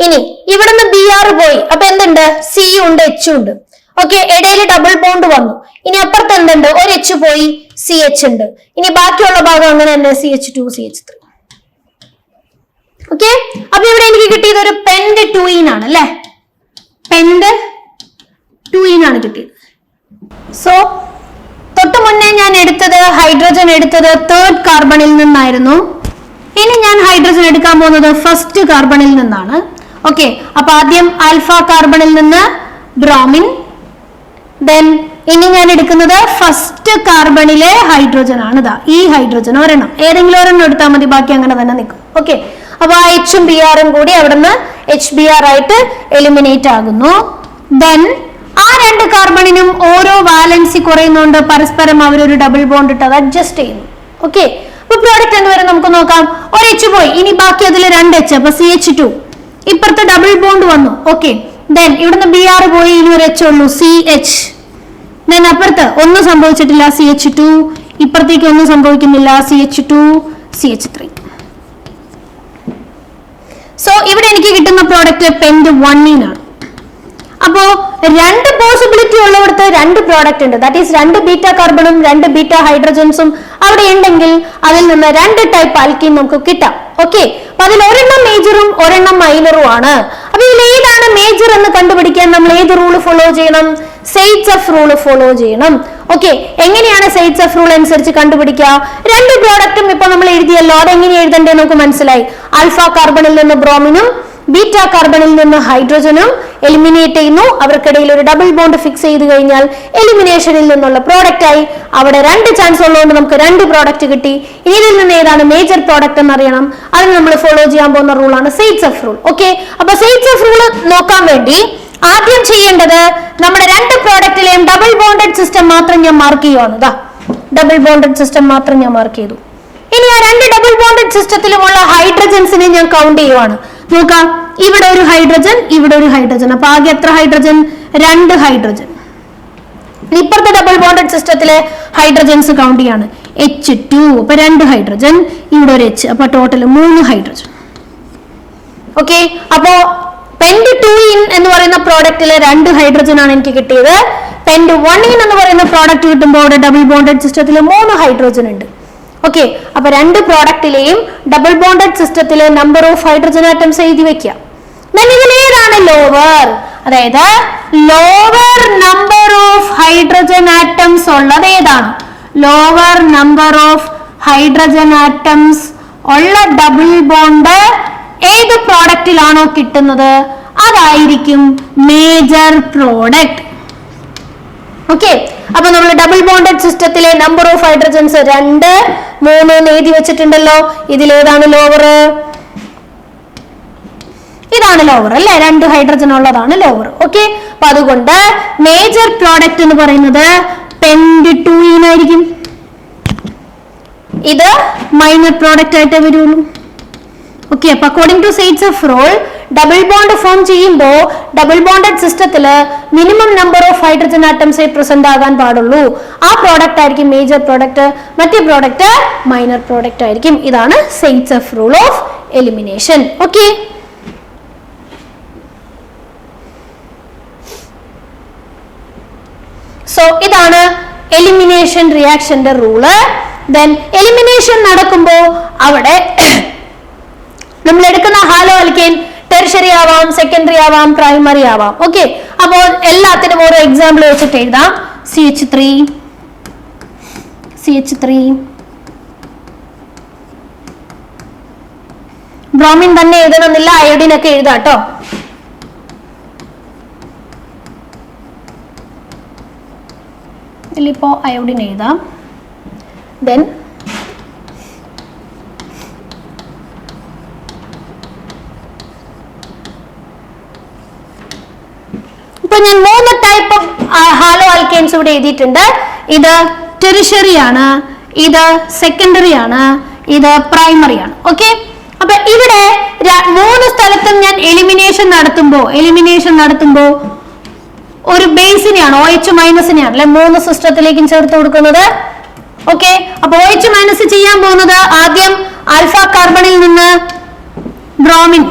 ഇനി ഇവിടുന്ന് Br പോയി, അപ്പൊ എന്തുണ്ട്? C ഉണ്ട്, H ഉണ്ട്. ഓക്കെ, ഇടയിൽ ഡബിൾ ബോണ്ട് വന്നു. ഇനി അപ്പുറത്ത് എന്തുണ്ട്? ഒരു H പോയി, CH ഉണ്ട്. ഇനി ബാക്കിയുള്ള ഭാഗം അങ്ങനെ തന്നെ CH2 CH3. ഓക്കെ, അപ്പൊ ഇവിടെ എനിക്ക് കിട്ടിയത് ഒരു പെന്റ്-2-ene ആണ് അല്ലെ? പെന്റ്-2-ene ആണ് കിട്ടിയത്. സോ തൊട്ട് മുന്നേ ഞാൻ ഹൈഡ്രജൻ എടുത്തത് 3rd കാർബണിൽ നിന്നായിരുന്നു. ഇനി ഞാൻ ഹൈഡ്രജൻ എടുക്കാൻ പോകുന്നത് 1st കാർബണിൽ നിന്നാണ്. ഓക്കെ, അപ്പൊ ആദ്യം ആൽഫ കാർബണിൽ നിന്ന് ബ്രോമിൻ, ദെൻ ഇനി ഞാൻ എടുക്കുന്നത് 1st കാർബണിലെ ഹൈഡ്രജൻ ആണ്. ഇതാ ഈ ഹൈഡ്രജൻ ഒരെണ്ണം, ഏതെങ്കിലും ഒരെണ്ണം എടുത്താൽ മതി, ബാക്കി അങ്ങനെ തന്നെ നിൽക്കും. ഓക്കെ, അപ്പൊ ആ H-ഉം Br-ഉം കൂടി അവിടുന്ന് HBr ആയിട്ട് എലിമിനേറ്റ് ആകുന്നു. ദെൻ ആ 2 കാർബണിനും ഓരോ വാലൻസി കുറയുന്നതുകൊണ്ട് പരസ്പരം അവരൊരു ഡബിൾ ബോണ്ട് ഇട്ട് അത് അഡ്ജസ്റ്റ് ചെയ്യുന്നു. ഓക്കെ, അപ്പൊ പ്രോഡക്റ്റ് എന്ന് വരെ നമുക്ക് നോക്കാം. ഒരു H പോയി, ഇനി ബാക്കി അതിൽ 2 H, അപ്പൊ CH2. ഇപ്പുറത്ത് ഡബിൾ ബോണ്ട് വന്നു. ഓക്കെ, ദെൻ ഇവിടുന്ന് Br പോയി, ഇനി ഒരു H ഉള്ളൂ, CH. ദെൻ അപ്പുറത്ത് ഒന്നും സംഭവിച്ചിട്ടില്ല, CH2. ഇപ്പുറത്തേക്ക് ഒന്നും സംഭവിക്കുന്നില്ല, CH2 CH3. സോ ഇവിടെ എനിക്ക് കിട്ടുന്ന പ്രോഡക്റ്റ് പെന്റ്-1-ene ആണ്. അപ്പോ 2 പോസിബിലിറ്റി ഉള്ളിടത്ത് 2 പ്രോഡക്റ്റ് ഉണ്ട്. ദാറ്റ് ഈസ് 2 ബീറ്റാ കാർബണും 2 ബീറ്റാ ഹൈഡ്രജൻസും അവിടെ ഉണ്ടെങ്കിൽ അതിൽ നിന്ന് 2 ടൈപ്പ് ആൽക്കീൻ നമുക്ക് കിട്ടാം. ഓക്കെ, അപ്പൊ അതിൽ ഒരെണ്ണം മേജറും ഒരെണ്ണം മൈനറും ആണ്. അപ്പൊ ഇതിൽ ഏതാണ് മേജർ എന്ന് കണ്ടുപിടിക്കാൻ നമ്മൾ ഏത് റൂള് ഫോളോ ചെയ്യണം? സെയ്റ്റ്സഫ് റൂള് ഫോളോ ചെയ്യണം. ഓക്കെ, എങ്ങനെയാണ് സെയ്റ്റ്സഫ് റൂൾ അനുസരിച്ച് കണ്ടുപിടിക്കുക? 2 പ്രോഡക്റ്റും ഇപ്പൊ നമ്മൾ എഴുതിയല്ലോ, അതെങ്ങനെ എഴുതണ്ടേ നമുക്ക് മനസ്സിലായി. ആൽഫ കാർബണിൽ നിന്ന് ബ്രോമിനും ബീറ്റാ കാർബണിൽ നിന്ന് ഹൈഡ്രജനും എലിമിനേറ്റ് ചെയ്യുന്നു. അവർക്കിടയിൽ ഒരു ഡബിൾ ബോണ്ട് ഫിക്സ് ചെയ്ത് കഴിഞ്ഞാൽ എലിമിനേഷനിൽ നിന്നുള്ള പ്രോഡക്റ്റ് ആയി. അവിടെ 2 ചാൻസ് ഉള്ളതുകൊണ്ട് നമുക്ക് 2 പ്രോഡക്റ്റ് കിട്ടി. ഇതിൽ നിന്ന് ഏതാണ് മേജർ പ്രോഡക്റ്റ് എന്ന് അറിയണം. അതിന് നമ്മൾ ഫോളോ ചെയ്യാൻ പോകുന്ന റൂളാണ് സെയ്റ്റ്സഫ് റൂൾ. ഓക്കെ, അപ്പൊ സെയ്റ്റ്സഫ് റൂൾ നോക്കാൻ വേണ്ടി ആദ്യം ചെയ്യേണ്ടത് നമ്മുടെ 2 പ്രോഡക്റ്റിലെയും ഡബിൾ ബോണ്ടഡ് സിസ്റ്റം മാത്രം ഞാൻ മാർക്ക് ചെയ്യുവാണ്. ഡബിൾ ബോണ്ടഡ് സിസ്റ്റം മാത്രം ഞാൻ മാർക്ക് ചെയ്തു. ഇനി ആ 2 ഡബിൾ ബോണ്ടഡ് സിസ്റ്റത്തിലുമുള്ള ഹൈഡ്രജൻസിനെ ഞാൻ കൗണ്ട് ചെയ്യുവാണ്. നോക്കാം, ഇവിടെ ഒരു ഹൈഡ്രജൻ, ഇവിടെ ഒരു ഹൈഡ്രജൻ. അപ്പൊ ആകെ എത്ര ഹൈഡ്രജൻ? 2 ഹൈഡ്രജൻ. ഇപ്പുറത്തെ ഡബിൾ ബോണ്ടഡ് സിസ്റ്റത്തിലെ ഹൈഡ്രജൻസ് കൗണ്ട് ചെയ്യാണ്. H2, അപ്പൊ 2 ഹൈഡ്രജൻ, ഇവിടെ ഒരു H, അപ്പൊ ടോട്ടൽ 3 ഹൈഡ്രജൻ. ഓക്കെ, അപ്പോ പെന്റ്-2-ene എന്ന് പറയുന്ന പ്രോഡക്റ്റിലെ 2 ഹൈഡ്രജൻ ആണ് എനിക്ക് കിട്ടിയത്. പെന്റ്-1-ene എന്ന് പറയുന്ന പ്രോഡക്റ്റ് കിട്ടുമ്പോൾ അവിടെ ഡബിൾ ബോണ്ടഡ് സിസ്റ്റത്തിൽ 3 ഹൈഡ്രജൻ ഉണ്ട്. ഓക്കെ, അപ്പൊ 2 പ്രോഡക്റ്റിലെയും ഡബിൾ ബോണ്ടഡ് സിസ്റ്റത്തിലെ നമ്പർ ഓഫ് ഹൈഡ്രജൻ ആറ്റംസ് എഴുതി വെക്കുക. ഇതിൽ ഏതാണ് ലോവർ? അതായത് lower number of hydrogen atoms ഉള്ളത് ഏതാണ്? Lower number of hydrogen atoms ഉള്ള ഡബിൾ ബോണ്ട് ഏത് പ്രോഡക്റ്റിലാണോ കിട്ടുന്നത് അതായിരിക്കും മേജർ പ്രോഡക്റ്റ്. ഓക്കെ, അപ്പൊ നമ്മൾ ഡബിൾ ബോണ്ടഡ് സിസ്റ്റത്തിലെ നമ്പർ ഓഫ് ഹൈഡ്രജൻസ് 2, 3 എഴുതി വെച്ചിട്ടുണ്ടല്ലോ. ഇതിലേതാണ് ലോവർ? ഇതാണ് ലോവർ അല്ലെ? 2 ഹൈഡ്രജൻ ഉള്ളതാണ് ലോവർ. ഓക്കെ, അപ്പൊ അതുകൊണ്ട് മേജർ പ്രോഡക്റ്റ് എന്ന് പറയുന്നത് പെന്റ്-2-ene ആയിരിക്കും. ഇത് മൈനർ പ്രോഡക്റ്റ് ആയിട്ടേ വരുള്ളൂ. ഓക്കെ, അപ്പൊ according to Saytzeff rule double bond form ചെയ്യുമ്പോൾ ഡബിൾ ബോണ്ടഡ് സിസ്റ്റത്തില് മിനിമം നമ്പർ ഓഫ് ഹൈഡ്രജൻ ആറ്റംസേ പ്രസന്റ് ആകാൻ പാടുള്ളൂ. ആ പ്രോഡക്റ്റ് ആയിരിക്കും മേജർ പ്രോഡക്റ്റ്, മറ്റേ പ്രോഡക്റ്റ് മൈനർ പ്രോഡക്റ്റ് ആയിരിക്കും. ഇതാണ് Saytzeff rule of elimination. Okay, so ഇതാണ് എലിമിനേഷൻ റിയാക്ഷന്റെ റൂള്. ദെൻ എലിമിനേഷൻ നടക്കുമ്പോൾ അവിടെ നമ്മൾ എടുക്കുന്ന ഹാലോ ആൽക്കേൻ ടെർഷറി ആവാം, സെക്കൻഡറി ആവാം, പ്രൈമറി ആവാം. ഓക്കെ, അപ്പോൾ എല്ലാത്തിനും ഓരോ എക്സാമ്പിൾ വെച്ചിട്ട് എഴുതാം. CH3 ബ്രോമിൻ തന്നെ എഴുതണമെന്നില്ല, അയോഡിൻ ഒക്കെ എഴുതാട്ടോ. ഇതിലിപ്പോ അയോഡിൻ എഴുതാം. ദെൻ ഇപ്പൊ ഞാൻ 3 ടൈപ്പ് ഹാലോ ആൽക്കേൻസ് ഇവിടെ എഴുതിയിട്ടുണ്ട്. ഇത് ടെറിഷറി ആണ്, ഇത് സെക്കൻഡറി ആണ്, ഇത് പ്രൈമറി ആണ്. ഓക്കെ, അപ്പൊ ഇവിടെ 3 സ്ഥലത്തും ഞാൻ എലിമിനേഷൻ നടത്തുമ്പോ ഒരു ബേസിനെയാണ് OH മൈനസിനെയാണ് അല്ലെ 3 സിസ്റ്റത്തിലേക്കും ചേർത്ത് കൊടുക്കുന്നത്. ഓക്കെ, അപ്പൊ OH മൈനസ് ചെയ്യാൻ പോകുന്നത് ആദ്യം ആൽഫ കാർബണിൽ നിന്ന് ബ്രോമിൻ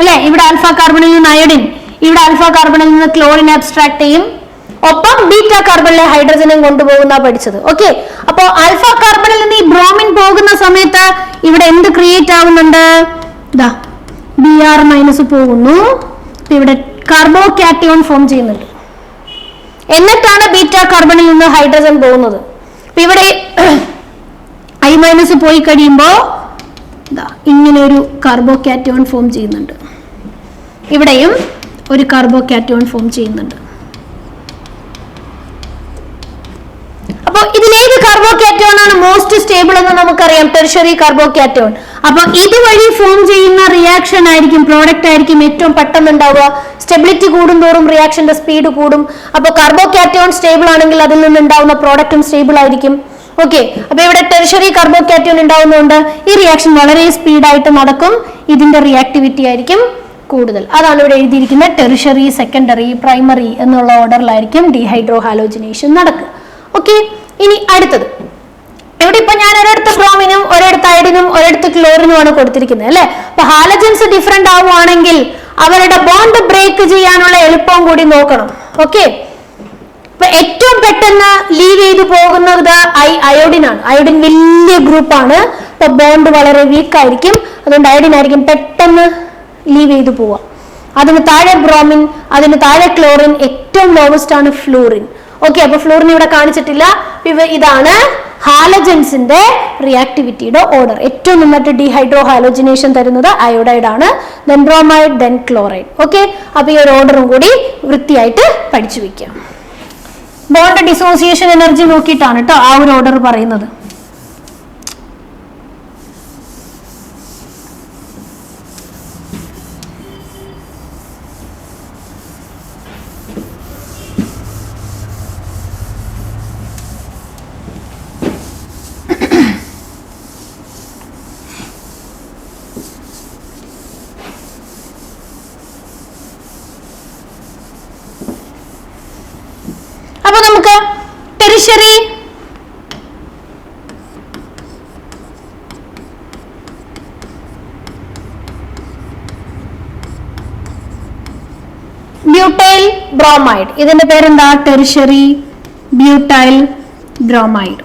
അല്ലെ, ഇവിടെ ആൽഫ കാർബണിൽ നിന്ന് അയഡിൻ, ഇവിടെ ആൽഫ കാർബണിൽ നിന്ന് ക്ലോറിൻ അബ്സ്ട്രാക്ട് ചെയ്യും, ഒപ്പം ബീറ്റ കാർബണിലെ ഹൈഡ്രജനും കൊണ്ടുപോകുന്ന പഠിച്ചത്. ഓക്കെ, അപ്പോ ആൽഫ കാർബണിൽ നിന്ന് ഈ ബ്രോമിൻ പോകുന്ന സമയത്ത് ഇവിടെ എന്ത് ക്രിയേറ്റ് ആവുന്നുണ്ട്? ഇതാ Br മൈനസ് പോകുന്നു, ഇവിടെ കാർബോകാറ്റയോൺ ഫോം ചെയ്യുന്നുണ്ട്. എന്നിട്ടാണ് ബീറ്റ കാർബണിൽ നിന്ന് ഹൈഡ്രജൻ പോകുന്നത്. ഇവിടെ I മൈനസ് പോയി കഴിയുമ്പോ ഇങ്ങനെ ഒരു കാർബോകാറ്റയോൺ ഫോം ചെയ്യുന്നുണ്ട്, ഇവിടെയും ഒരു കാർബോകാറ്റയോൺ ഫോം ചെയ്യുന്നുണ്ട്. അപ്പൊ ഇതിലേത് കാർബോകാറ്റയോൺ ആണ് മോസ്റ്റ് സ്റ്റേബിൾ എന്ന് നമുക്കറിയാം, ടെർഷ്യറി കാർബോകാറ്റയോൺ. അപ്പൊ ഇതുവഴി ഫോം ചെയ്യുന്ന റിയാക്ഷൻ ആയിരിക്കും, പ്രോഡക്റ്റ് ആയിരിക്കും ഏറ്റവും പെട്ടെന്ന് ഉണ്ടാവുക. സ്റ്റെബിലിറ്റി കൂടുന്തോറും റിയാക്ഷന്റെ സ്പീഡ് കൂടും. അപ്പൊ കാർബോകാറ്റയോൺ സ്റ്റേബിൾ ആണെങ്കിൽ അതിൽ നിന്ന് ഉണ്ടാവുന്ന പ്രോഡക്റ്റും സ്റ്റേബിൾ ആയിരിക്കും. ഓക്കെ, അപ്പൊ ഇവിടെ ടെർഷ്യറി കാർബോകാറ്റയോൺ ഉണ്ടാവുന്നതുകൊണ്ട് ഈ റിയാക്ഷൻ വളരെ സ്പീഡായിട്ട് നടക്കും, ഇതിന്റെ റിയാക്ടിവിറ്റി ആയിരിക്കും കൂടുതൽ. അതാണ് ഇവിടെ എഴുതിയിരിക്കുന്ന ടെർഷ്യറി, സെക്കൻഡറി, പ്രൈമറി എന്നുള്ള ഓർഡറിലായിരിക്കും ഡീഹൈഡ്രോ ഹാലോജിനേഷൻ നടക്കുക. ഓക്കെ, ഇനി അടുത്തത് ഇവിടെ ഇപ്പൊ ഞാൻ ഒരിടത്ത് ബ്രോമിനും ഒരിടത്ത് അയഡിനും ഒരിടത്ത് ക്ലോറിനും ആണ് കൊടുത്തിരിക്കുന്നത് അല്ലെ. അപ്പൊ ഹാലജൻസ് ഡിഫറെന്റ് ആവുകയാണെങ്കിൽ അവരുടെ ബോണ്ട് ബ്രേക്ക് ചെയ്യാനുള്ള എളുപ്പവും കൂടി നോക്കണം. ഓക്കെ, ഇപ്പൊ ഏറ്റവും പെട്ടെന്ന് ലീവ് ചെയ്തു പോകുന്നത് അയോഡിൻ ആണ്. അയോഡിൻ വലിയ ഗ്രൂപ്പാണ്, അപ്പൊ ബോണ്ട് വളരെ വീക്ക് ആയിരിക്കും, അതുകൊണ്ട് അയോഡിൻ ആയിരിക്കും പെട്ടെന്ന് ലീവ് ചെയ്തു പോവുക. അതിന് താഴെ ബ്രോമിൻ, അതിന് താഴെ ക്ലോറിൻ, ഏറ്റവും ലോവസ്റ്റ് ആണ് ഫ്ലൂറിൻ. ഓക്കെ, അപ്പൊ ഫ്ലൂറിൻ ഇവിടെ കാണിച്ചിട്ടില്ല. ഇതാണ് ഹാലജൻസിന്റെ റിയാക്ടിവിറ്റിയുടെ ഓർഡർ. ഏറ്റവും നന്നായിട്ട് ഡീഹൈഡ്രോ ഹാലോജിനേഷൻ തരുന്നത് അയോഡൈഡ് ആണ്, then bromide, then chloride. Okay, അപ്പൊ ഈ ഒരു ഓർഡറും കൂടി വൃത്തിയായിട്ട് പഠിച്ചു വെക്കാം. ബോണ്ട് ഡിസോസിയേഷൻ എനർജി നോക്കിയിട്ടാണ് കേട്ടോ ആ ഒരു ഓർഡർ പറയുന്നത്. അപ്പൊ നമുക്ക് ടെറിഷറി ബ്യൂട്ടൈൽ ബ്രോമൈഡ്, ഇതിന്റെ പേരെന്താ? Tertiary butyl bromide.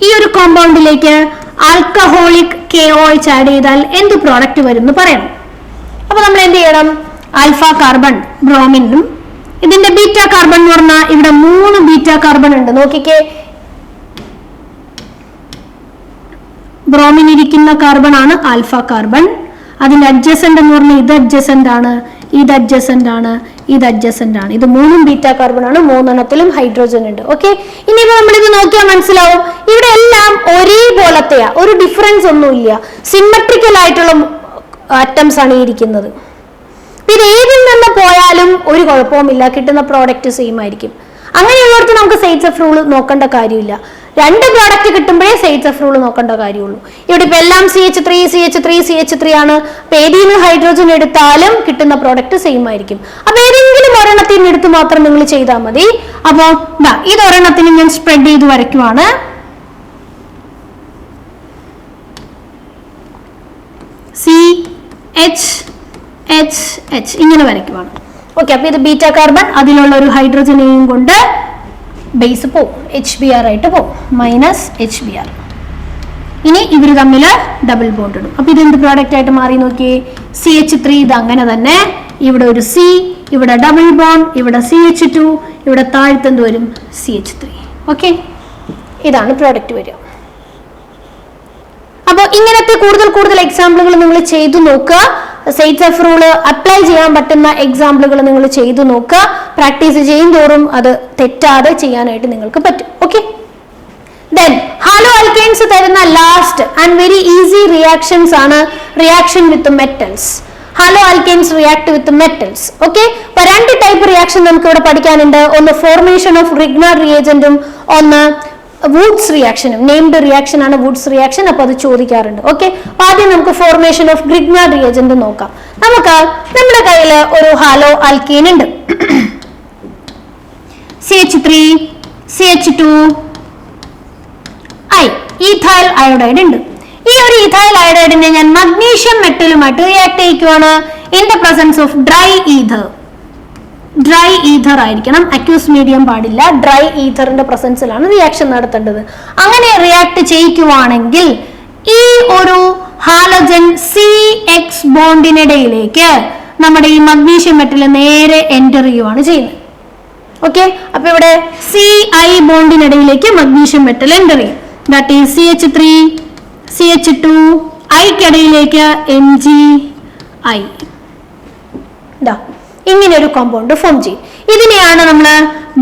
ഈ ഒരു കോമ്പൗണ്ടിലേക്ക് ആൽക്കഹോളിക് KOH ആഡ് ചെയ്താൽ എന്ത് പ്രോഡക്റ്റ് വരും എന്ന് പറയണം. അപ്പൊ നമ്മൾ എന്ത് ചെയ്യണം? ആൽഫ കാർബൺ ബ്രോമിനും, ഇതിന്റെ ബീറ്റ കാർബൺ എന്ന് പറഞ്ഞാൽ ഇവിടെ 3 ബീറ്റ കാർബൺ ഉണ്ട്. നോക്കിക്കേ, ബ്രോമിൻ ഇരിക്കുന്ന കാർബൺ ആണ് ആൽഫ കാർബൺ. അതിന്റെ അഡ്ജസന്റ് എന്ന് പറഞ്ഞാൽ ഇത് അഡ്ജസന്റ് ആണ്, ഇത് അഡ്ജസന്റ് ആണ്, ഇത് അഡ്ജസന്റ് ആണ്. ഇത് 3 ബീറ്റ കാർബൺ ആണ്, 3 എണ്ണത്തിലും ഹൈഡ്രോജൻ ഉണ്ട്. ഓക്കെ, ഇനിയിപ്പോ നമ്മളിത് നോക്കിയാൽ മനസ്സിലാവും ഇവിടെ എല്ലാം ഒരേപോലത്തെയാ, ഒരു ഡിഫറൻസ് ഒന്നുമില്ല, സിമെട്രിക്കൽ ആയിട്ടുള്ള ആറ്റംസ് ആണ് ഇരിക്കുന്നത്. ഇത് ഏതിൽ നിന്ന് പോയാലും ഒരു കുഴപ്പവുമില്ല, കിട്ടുന്ന പ്രോഡക്റ്റ് സെയിം ആയിരിക്കും. അങ്ങനെയുള്ളവർക്ക് നമുക്ക് സെയ്റ്റ്സഫ് റൂൾ നോക്കേണ്ട കാര്യമില്ല. 2 പ്രോഡക്റ്റ് കിട്ടുമ്പോഴേ സെയ്റ്റ്സഫ് റൂൾ നോക്കേണ്ട കാര്യമുള്ളൂ. ഇവിടെ ഇപ്പൊ എല്ലാം CH3 CH3 CH3 ആണ്. അപ്പൊ ഏതിൽ നിന്ന് ഹൈഡ്രോജൻ എടുത്താലും കിട്ടുന്ന പ്രോഡക്റ്റ് സെയിം ആയിരിക്കും. അപ്പൊ ഏതെങ്കിലും ഒരെണ്ണത്തിൽ നിന്ന് എടുത്ത് മാത്രം നിങ്ങൾ ചെയ്താൽ മതി. അപ്പൊ ഇത് ഒരെണ്ണത്തിന് ഞാൻ സ്പ്രെഡ് ചെയ്ത് വരയ്ക്കുവാണ്. CH ഇങ്ങനെ വരയ്ക്കുവാണ്. ഓക്കെ, അപ്പൊ ഇത് ബീറ്റ കാർബൺ, അതിലുള്ള ഒരു ഹൈഡ്രോജനെയും കൊണ്ട് ബേസ് പോവും, HBr ആയിട്ട് പോവും, -HBr. ഇനി ഇവർ തമ്മിൽ ഡബിൾ ബോണ്ട് ഇടും. അപ്പൊ ഇതെന്ത് പ്രോഡക്റ്റ് ആയിട്ട് മാറി നോക്കിയേ? CH3, ഇത് അങ്ങനെ തന്നെ, ഇവിടെ ഒരു C, ഇവിടെ ഡബിൾ ബോണ്ട്, ഇവിടെ CH2, ഇവിടെ താഴ്ത്തെന്ത് വരും? CH3. ഓക്കെ, ഇതാണ് പ്രോഡക്റ്റ് വരിക. അപ്പൊ ഇങ്ങനത്തെ കൂടുതൽ എക്സാമ്പിളുകൾ നിങ്ങൾ ചെയ്തു നോക്കുക. സെയ്റ്റ്സഫ് റൂള് അപ്ലൈ ചെയ്യാൻ പറ്റുന്ന എക്സാമ്പിളുകൾ നിങ്ങൾ ചെയ്തു നോക്കുക. പ്രാക്ടീസ് ചെയ്യും തോറും അത് തെറ്റാതെ ചെയ്യാനായിട്ട് നിങ്ങൾക്ക് പറ്റും. ഓക്കെ, ദെൻ ഹാലോ ആൽക്കെയിൻസ് തരുന്ന last and very easy reactions ആണ് reaction with metals. Halo alkanes react with metals. Okay, അപ്പൊ 2 ടൈപ്പ് റിയാക്ഷൻ നമുക്ക് ഇവിടെ പഠിക്കാനുണ്ട്. ഒന്ന് ഫോർമേഷൻ ഓഫ് റിഗ്നർ റിയേജന്റും, ഒന്ന് വുഡ്സ് റിയാക്ഷനും നെയിംഡ് റിയാക്ഷൻ ആണ് വുഡ്സ് റിയാക്ഷൻ. അപ്പൊ അത് ചോദിക്കാറുണ്ട്. ഓക്കെ, ആദ്യം നമുക്ക് ഫോർമേഷൻ ഓഫ് ഗ്രിഗ്നാർഡ് റിയേജന്റ് നോക്കാം. നമുക്ക് നമ്മുടെ കയ്യിൽ ഒരു ഹാലോ ആൽക്കീൻ ഉണ്ട്, CH3 CH2 ഈഥൈൽ അയോഡൈഡ് ഉണ്ട്. ഈ ഒരു ഈഥൈൽ അയോഡൈഡിനെ ഞാൻ മഗ്നീഷ്യം മെറ്റലുമായിട്ട് റിയാക്ട് ചെയ്യിക്കുവാണ് in the presence of dry ether. Dry ether ആയിരിക്കണം, അക്യൂസ് മീഡിയം പാടില്ല. ഡ്രൈ ഈഥറിന്റെ പ്രസൻസിലാണ് റിയാക്ഷൻ നടത്തേണ്ടത്. അങ്ങനെ റിയാക്ട് ചെയ്യിക്കുവാണെങ്കിൽ ഈ ഒരു ഹാലജൻ CX ബോണ്ടിനിടയിലേക്ക് നമ്മുടെ ഈ മഗ്നീഷ്യം മെറ്റൽ നേരെ എൻ്റർ ചെയ്യുവാണ് ചെയ്യുന്നത്. ഓക്കെ, അപ്പൊ ഇവിടെ CI ബോണ്ടിനിടയിലേക്ക് മഗ്നീഷ്യം മെറ്റൽ എൻ്റർ ചെയ്യും. That is CH3 CH2 ഐക്കിടയിലേക്ക് MgI. ഇങ്ങനെ ഒരു കോമ്പൗണ്ട് ഫോം ചെയ്യും. ഇതിനെയാണ് നമ്മൾ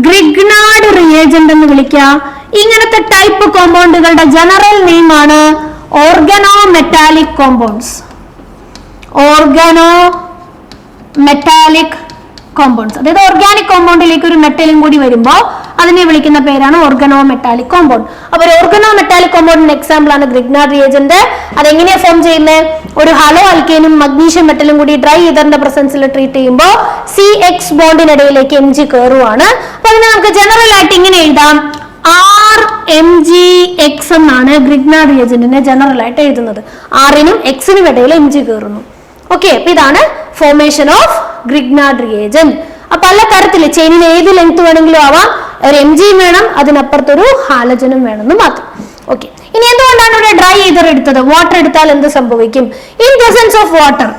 ഗ്രിഗ്നാർഡ് റിയേജന്റ് എന്ന് വിളിക്കുക. ഇങ്ങനത്തെ ടൈപ്പ് കോമ്പൗണ്ടുകളുടെ ജനറൽ നെയിം ആണ് organo metallic compounds. Organo metallic compounds, അതായത് ഓർഗാനിക് കോമ്പൗണ്ടിലേക്ക് ഒരു മെറ്റലും കൂടി വരുമ്പോൾ അതിനെ വിളിക്കുന്ന പേരാണ് ഓർഗനോ മെറ്റാലിക് കോമ്പൗണ്ട്. അപ്പൊ ഒരു ഓർഗനോ മെറ്റാലിക് കോമ്പൗണ്ടിന്റെ എക്സാമ്പിൾ ആണ് ഗ്രിഗ്നാർഡ് റിയേജന്റ്. അതെങ്ങനെയാ ഫോം ചെയ്യുന്നത്? ഒരു ഹലോ ആൽക്കേനും മഗ്നീഷ്യം മെറ്റലും കൂടി ഡ്രൈ ഈഥറിന്റെ പ്രസൻസിൽ ട്രീറ്റ് ചെയ്യുമ്പോൾ CX ബോണ്ടിനിടയിലേക്ക് Mg കയറുവാണ്. അപ്പൊ അതിനെ നമുക്ക് ജനറൽ ആയിട്ട് ഇങ്ങനെ എഴുതാം, RMgX എന്നാണ് ഗ്രിഗ്നാർഡ് റിയേജന്റിനെ ജനറൽ ആയിട്ട് എഴുതുന്നത്. R-നും X-നും ഇടയിൽ Mg കയറുന്നു. ഓക്കെ, അപ്പൊ ഇതാണ് ഫോർമേഷൻ ഓഫ് ഗ്രിഗ്നാർഡ് റിയേജന്റ്. അപ്പൊ പല തരത്തിൽ ചെയിനിൽ ഏത് ലെങ്ത് വേണമെങ്കിലും ആവാം, ഒരു Mg വേണം, അതിനപ്പുറത്തൊരു ഹാലജനും വേണമെന്ന് മാത്രം. ഓക്കെ, ഇനി എന്തുകൊണ്ടാണ് ഇവിടെ ഡ്രൈ ഈഥർ എടുത്തത്? വാട്ടർ എടുത്താൽ എന്ത് സംഭവിക്കും? In presence of water.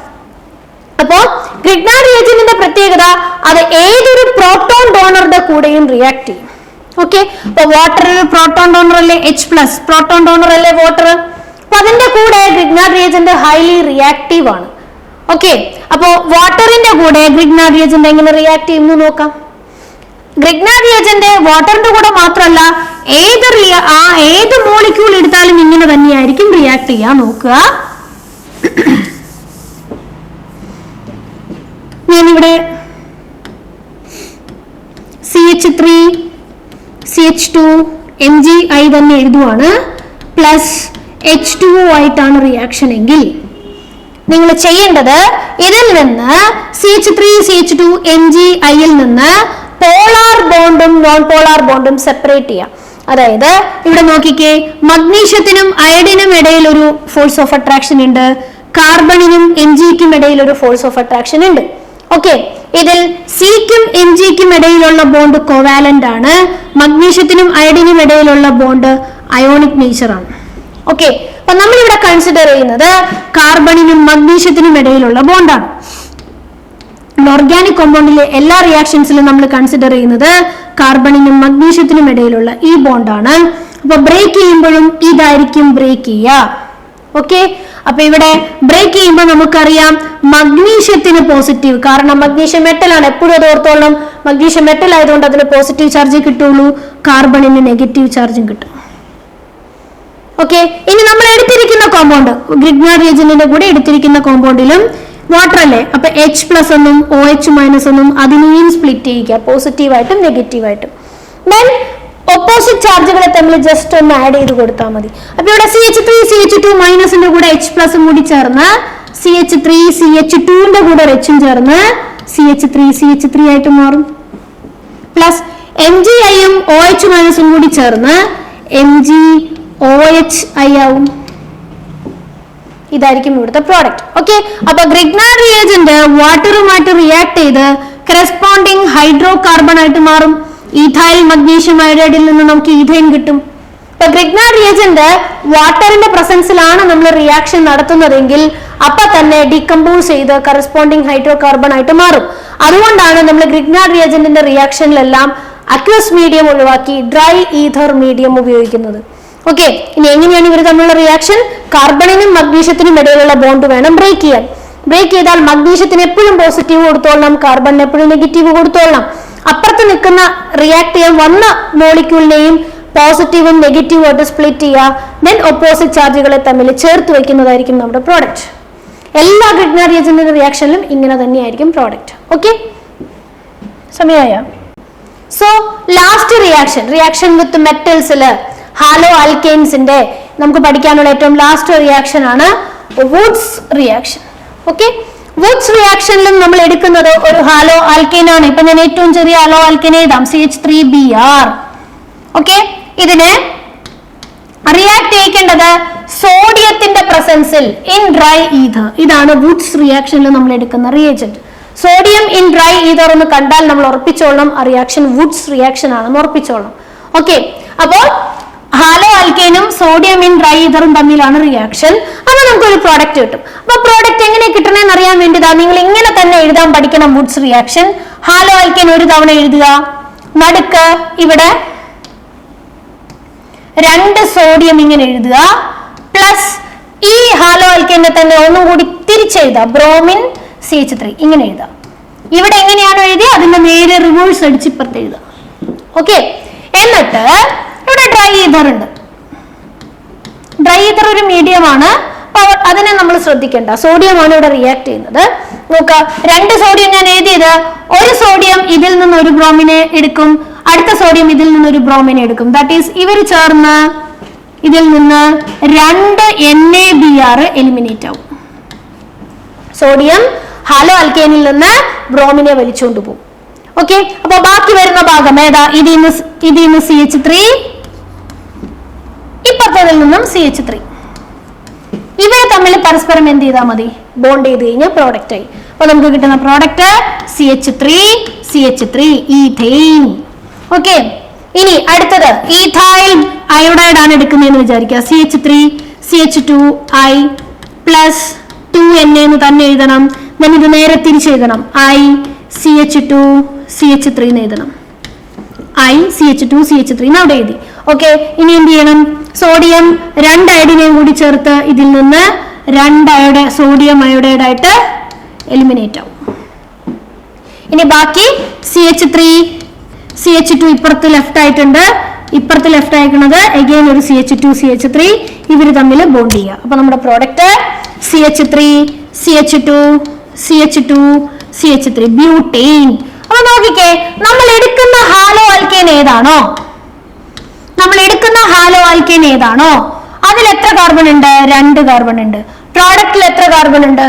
അപ്പോ ഗ്രിഗ്നാർഡ് റിയേജന്റിന്റെ പ്രത്യേകത അത് ഏതൊരു പ്രോട്ടോൺ ഡോണറുടെ കൂടെയും റിയാക്ട് ചെയ്യും. ഓക്കെ, അപ്പൊ വാട്ടർ ഒരു പ്രോട്ടോൺ ഡോണർ അല്ലേ, H+, പ്രോട്ടോൺ ഡോണർ അല്ലേ വാട്ടർ. അപ്പൊ അതിന്റെ കൂടെ ഗ്രിഗ്നാർഡ് റിയേജന്റ് ഹൈലി റിയാക്റ്റീവ് ആണ്. ഓക്കെ, അപ്പോ വാട്ടറിന്റെ കൂടെ ഗ്രിഗ്നാർഡ് റിയേജന്റ് എങ്ങനെ റിയാക്ട് ചെയ്യുന്നു നോക്കാം. ഗ്രിഗ്നാർഡ് റിയേജന്റ് വാട്ടറിന്റെ കൂടെ മാത്രമല്ല ഏത് മോളിക്യൂൾ എടുത്താലും ഇങ്ങനെ തന്നെയായിരിക്കും റിയാക്ട് ചെയ്യാൻ നോക്കുക. ഞാനിവിടെ CH3 CH2 MgI തന്നെ എഴുതുവാണ്, പ്ലസ് H2O ആയിട്ടാണ് റിയാക്ഷൻ എങ്കിൽ നിങ്ങൾ ചെയ്യേണ്ടത് ഇതിൽ നിന്ന് CH3 CH2 MgIയിൽ നിന്ന് പോളാർ ബോണ്ടും നോൺ പോളാർ ബോണ്ടും സെപ്പറേറ്റ് ചെയ്യാം. അതായത് ഇവിടെ നോക്കിക്കേ, മഗ്നീഷ്യത്തിനും അയഡിനും ഇടയിൽ ഒരു ഫോഴ്സ് ഓഫ് അട്രാക്ഷൻ ഉണ്ട്, കാർബണിനും Mgക്കും ഇടയിൽ ഒരു ഫോഴ്സ് ഓഫ് അട്രാക്ഷൻ ഉണ്ട്. ഓക്കെ, ഇതിൽ സിക്കും Mgക്കും ഇടയിലുള്ള ബോണ്ട് കോവാലന്റ് ആണ്, മഗ്നീഷ്യത്തിനും അയഡിനും ഇടയിലുള്ള ബോണ്ട് അയോണിക് നേച്ചർ ആണ്. ഓക്കെ, അപ്പൊ നമ്മൾ ഇവിടെ കൺസിഡർ ചെയ്യുന്നത് കാർബണിനും മഗ്നീഷ്യത്തിനും ഇടയിലുള്ള ബോണ്ടാണ്. ഓർഗാനിക് കോമ്പൗണ്ടിലെ എല്ലാ റിയാക്ഷൻസിലും നമ്മൾ കൺസിഡർ ചെയ്യുന്നത് കാർബണിനും മഗ്നീഷ്യത്തിനും ഇടയിലുള്ള ഈ ബോണ്ടാണ്. അപ്പൊ ബ്രേക്ക് ചെയ്യുമ്പോഴും ഇതായിരിക്കും ബ്രേക്ക് ചെയ്യുക. ഓക്കെ, അപ്പൊ ഇവിടെ ബ്രേക്ക് ചെയ്യുമ്പോൾ നമുക്കറിയാം മഗ്നീഷ്യത്തിന് പോസിറ്റീവ്, കാരണം മഗ്നീഷ്യം മെറ്റൽ ആണ്, എപ്പോഴും അത് ഓർത്തോളണം. മഗ്നീഷ്യം മെറ്റൽ ആയതുകൊണ്ട് അതിന് പോസിറ്റീവ് ചാർജ് കിട്ടുള്ളൂ, കാർബണിന് നെഗറ്റീവ് ചാർജും കിട്ടും. ഓക്കെ, ഇനി നമ്മൾ എടുത്തിരിക്കുന്ന കോമ്പൗണ്ട് ഗ്രിഗ്നാർഡ് റിയേജന്റിന്റെ കൂടെ എടുത്തിരിക്കുന്ന കോമ്പൗണ്ടിലും വാട്ടർ അല്ലേ, അപ്പൊ H+ എന്നും OH- എന്നും അതിനെയും സ്പ്ലിറ്റ് ചെയ്യുക, പോസിറ്റീവായിട്ടും നെഗറ്റീവായിട്ടും. ദെൻ ഓപ്പോസിറ്റ് ചാർജുകളെ തമ്മിൽ ജസ്റ്റ് ഒന്ന് ആഡ് ചെയ്ത് കൊടുത്താൽ മതി. അപ്പൊ ഇവിടെ CH3 CH2 മൈനസിന്റെ കൂടെ H+ കൂടി ചേർന്ന് CH3 CH2ന്റെ കൂടെ Hഉം ചേർന്ന് CH3 CH3 ആയിട്ട് മാറും. പ്ലസ് MgIയും OH- കൂടി ചേർന്ന് MgOHI ആവും. ഇതായിരിക്കും ഇവിടുത്തെ പ്രോഡക്റ്റ്. ഓക്കെ, അപ്പൊ ഗ്രിഗ്നാർഡ് റിയേജന്റ് വാട്ടറുമായിട്ട് റിയാക്ട് ചെയ്ത് കറസ്പോണ്ടിങ് ഹൈഡ്രോ കാർബൺ ആയിട്ട് മാറും. ഈഥൈൽ മഗ്നീഷ്യം അയോഡൈഡിൽ നിന്ന് നമുക്ക് ഈഥൈൻ കിട്ടും. ഇപ്പൊ ഗ്രിഗ്നാർഡ് റിയേജന്റ് വാട്ടറിന്റെ പ്രസൻസിലാണ് നമ്മൾ റിയാക്ഷൻ നടത്തുന്നതെങ്കിൽ അപ്പൊ തന്നെ ഡീകമ്പോസ് ചെയ്ത് കറസ്പോണ്ടിങ് ഹൈഡ്രോ കാർബൺ ആയിട്ട് മാറും. അതുകൊണ്ടാണ് നമ്മൾ ഗ്രിഗ്നാർഡ് റിയേജന്റിന്റെ റിയാക്ഷനിലെല്ലാം അക്വസ് മീഡിയം ഒഴിവാക്കി ഡ്രൈ ഈഥർ മീഡിയം ഉപയോഗിക്കുന്നത്. ഓക്കെ, ഇനി എങ്ങനെയാണ് ഇവർ തമ്മിലുള്ള റിയാക്ഷൻ? കാർബണിനും മഗ്നീഷ്യത്തിനും ഇടയിലുള്ള ബോണ്ട് വേണം ബ്രേക്ക് ചെയ്യാൻ. ബ്രേക്ക് ചെയ്താൽ മഗ്നീഷ്യത്തിന് എപ്പോഴും പോസിറ്റീവ് കൊടുത്തോളണം, കാർബണിന് എപ്പോഴും നെഗറ്റീവ് കൊടുത്തോളണം. അപ്പുറത്ത് നിൽക്കുന്ന റിയാക്ട് ചെയ്യാൻ വന്ന മോളിക്യൂളിനെയും പോസിറ്റീവും നെഗറ്റീവും ആയിട്ട് സ്പ്ലിറ്റ് ചെയ്യുക. ദെൻ ഓപ്പോസിറ്റ് ചാർജുകളെ തമ്മിൽ ചേർത്ത് വെക്കുന്നതായിരിക്കും നമ്മുടെ പ്രോഡക്റ്റ്. എല്ലാ ഗ്രിഗ്നാർഡ് റിയേജന്റിന്റെ റിയാക്ഷനിലും ഇങ്ങനെ തന്നെയായിരിക്കും പ്രോഡക്റ്റ്. ഓക്കെ, സമയമായ. സോ ലാസ്റ്റ് റിയാക്ഷൻ വിത്ത് മെറ്റൽസില് ഹാലോ ആൽക്കെയിൻസിന്റെ നമുക്ക് പഠിക്കാനുള്ള ഏറ്റവും ലാസ്റ്റ് റിയാക്ഷൻ ആണ് വുഡ്സ് റിയാക്ഷൻ. ഓക്കെ, വുഡ്സ് റിയാക്ഷനിലും നമ്മൾ എടുക്കുന്നത് ഒരു ഹാലോ ആൽക്കെയിൻ ആണ്. ഇപ്പൊ ഞാൻ ഏറ്റവും ചെറിയ ഹാലോ ആൽക്കെയിൻ എഴുതാം, CH3Br. ഓക്കെ, ഇതിനെ റിയാക്ട് ചെയ്യിക്കേണ്ടത് സോഡിയത്തിന്റെ പ്രസൻസിൽ ഇൻ ഡ്രൈ ഈഥർ. ഇതാണ് വുഡ്സ് റിയാക്ഷനിൽ നമ്മൾ എടുക്കുന്ന reagent. Sodium in dry ether എന്ന് കണ്ടാൽ നമ്മൾ ഉറപ്പിച്ചോളണം ആ റിയാക്ഷൻ വുഡ്സ് റിയാക്ഷൻ ആണെന്ന് ഉറപ്പിച്ചോളണം. ഓക്കെ, അപ്പോൾ ഹാലോ ആൽക്കെയിനും സോഡിയം ഇൻ ഡ്രൈ ഈഥറും തമ്മിലാണ് റിയാക്ഷൻ. അപ്പൊ നമുക്കൊരു പ്രോഡക്റ്റ് കിട്ടും. അപ്പൊ പ്രോഡക്റ്റ് എങ്ങനെ കിട്ടണമെന്ന് അറിയാൻ വേണ്ടിതാ നിങ്ങൾ ഇങ്ങനെ തന്നെ എഴുതാൻ പഠിക്കണം വുഡ്സ് റിയാക്ഷൻ. ഹാലോ ആൽക്കെയിൻ ഒരു തവണ എഴുതുക, നടുക്ക് ഇവിടെ 2 സോഡിയം ഇങ്ങനെ എഴുതുക, പ്ലസ് ഈ ഹാലോ ആൽക്കെയിനെ തന്നെ ഒന്നും കൂടി തിരിച്ചെഴുതുക, ബ്രോമിൻ CH3 ഇങ്ങനെ എഴുതുക. ഇവിടെ എങ്ങനെയാണോ എഴുതിയ അതിന്റെ നേരെ റിവേഴ്സ് അടിച്ച് ഇപ്പുറത്ത് എഴുതുക. ഓക്കെ, എന്നിട്ട് ഇവിടെ ഡ്രൈ ഈഥർ ഉണ്ട്. ഡ്രൈ ഈഥർ ഒരു മീഡിയം ആണ്, അതിനെ നമ്മൾ ശ്രദ്ധിക്കേണ്ട. സോഡിയം ആണ് ഇവിടെ റിയാക്ട് ചെയ്യുന്നത്. നോക്ക, 2 സോഡിയം ഞാൻ എഴുതിയത്, ഒരു സോഡിയം ഇതിൽ നിന്ന് ഒരു ബ്രോമിനെ എടുക്കും, അടുത്ത സോഡിയം ഇതിൽ നിന്ന് ഒരു ബ്രോമിനെ എടുക്കും. ദാറ്റ് ഈസ് ഇവർ ചേർന്ന് ഇതിൽ നിന്ന് 2 NaBr എലിമിനേറ്റ് ആവും. സോഡിയം ഹാലോ ആൽക്കെയിനിൽ നിന്ന് ബ്രോമിനെ വലിച്ചുകൊണ്ട് പോകും. ഓക്കെ, അപ്പൊ ബാക്കി വരുന്ന ഭാഗം ഏതാ? ഇതിന്ന് CH3, ഇപ്പത്തതിൽ നിന്നും CH3. ഇവരെ തമ്മിൽ പരസ്പരം എന്ത് ചെയ്താൽ മതി? ബോണ്ട് ചെയ്ത് കഴിഞ്ഞാൽ പ്രോഡക്റ്റ് ആയി. അപ്പൊ നമുക്ക് കിട്ടുന്ന പ്രോഡക്റ്റ് CH3 ഈഥെയ്ൻ. ഓക്കെ, ഇനി അടുത്തത് ഈഥൈൽ അയോഡൈഡ് ആണ് എടുക്കുന്നതെന്ന് വിചാരിക്കുക. CH3CH2I പ്ലസ് 2Na എന്ന് തന്നെ എഴുതണം. then ഇത് നേരെ തിരിച്ചെഴുതണം, ICH2CH3 എന്ന് എഴുതണം. ICH2CH3 എന്ന് അവിടെ എഴുതി. ഓക്കെ, ഇനി എന്ത് ചെയ്യണം? സോഡിയം 2 അയോഡിനെയും കൂടി ചേർത്ത് ഇതിൽ നിന്ന് 2 സോഡിയം അയോഡൈഡ് ആയിട്ട് എലിമിനേറ്റ് ആവും. ഇനി ബാക്കി CH2 ഇപ്പുറത്ത് ലെഫ്റ്റ് ആയിട്ടുണ്ട്, ഇപ്പുറത്ത് ലെഫ്റ്റ് ആയിരിക്കുന്നത് അഗൈൻ ഒരു CH2CH3, ഇവർ തമ്മിൽ ബോണ്ട് ചെയ്യുക. അപ്പൊ നമ്മുടെ പ്രോഡക്റ്റ് CH3CH2CH2CH3 ബ്യൂട്ടേൻ. അപ്പൊ നോക്കിക്കേ, നമ്മൾ എടുക്കുന്ന ഹാലോ ആൽക്കെയിൻ ഏതാണോ അതിൽ എത്ര കാർബൺ ഉണ്ട്? 2 കാർബൺ ഉണ്ട്. പ്രോഡക്റ്റിൽ എത്ര കാർബൺ ഉണ്ട്?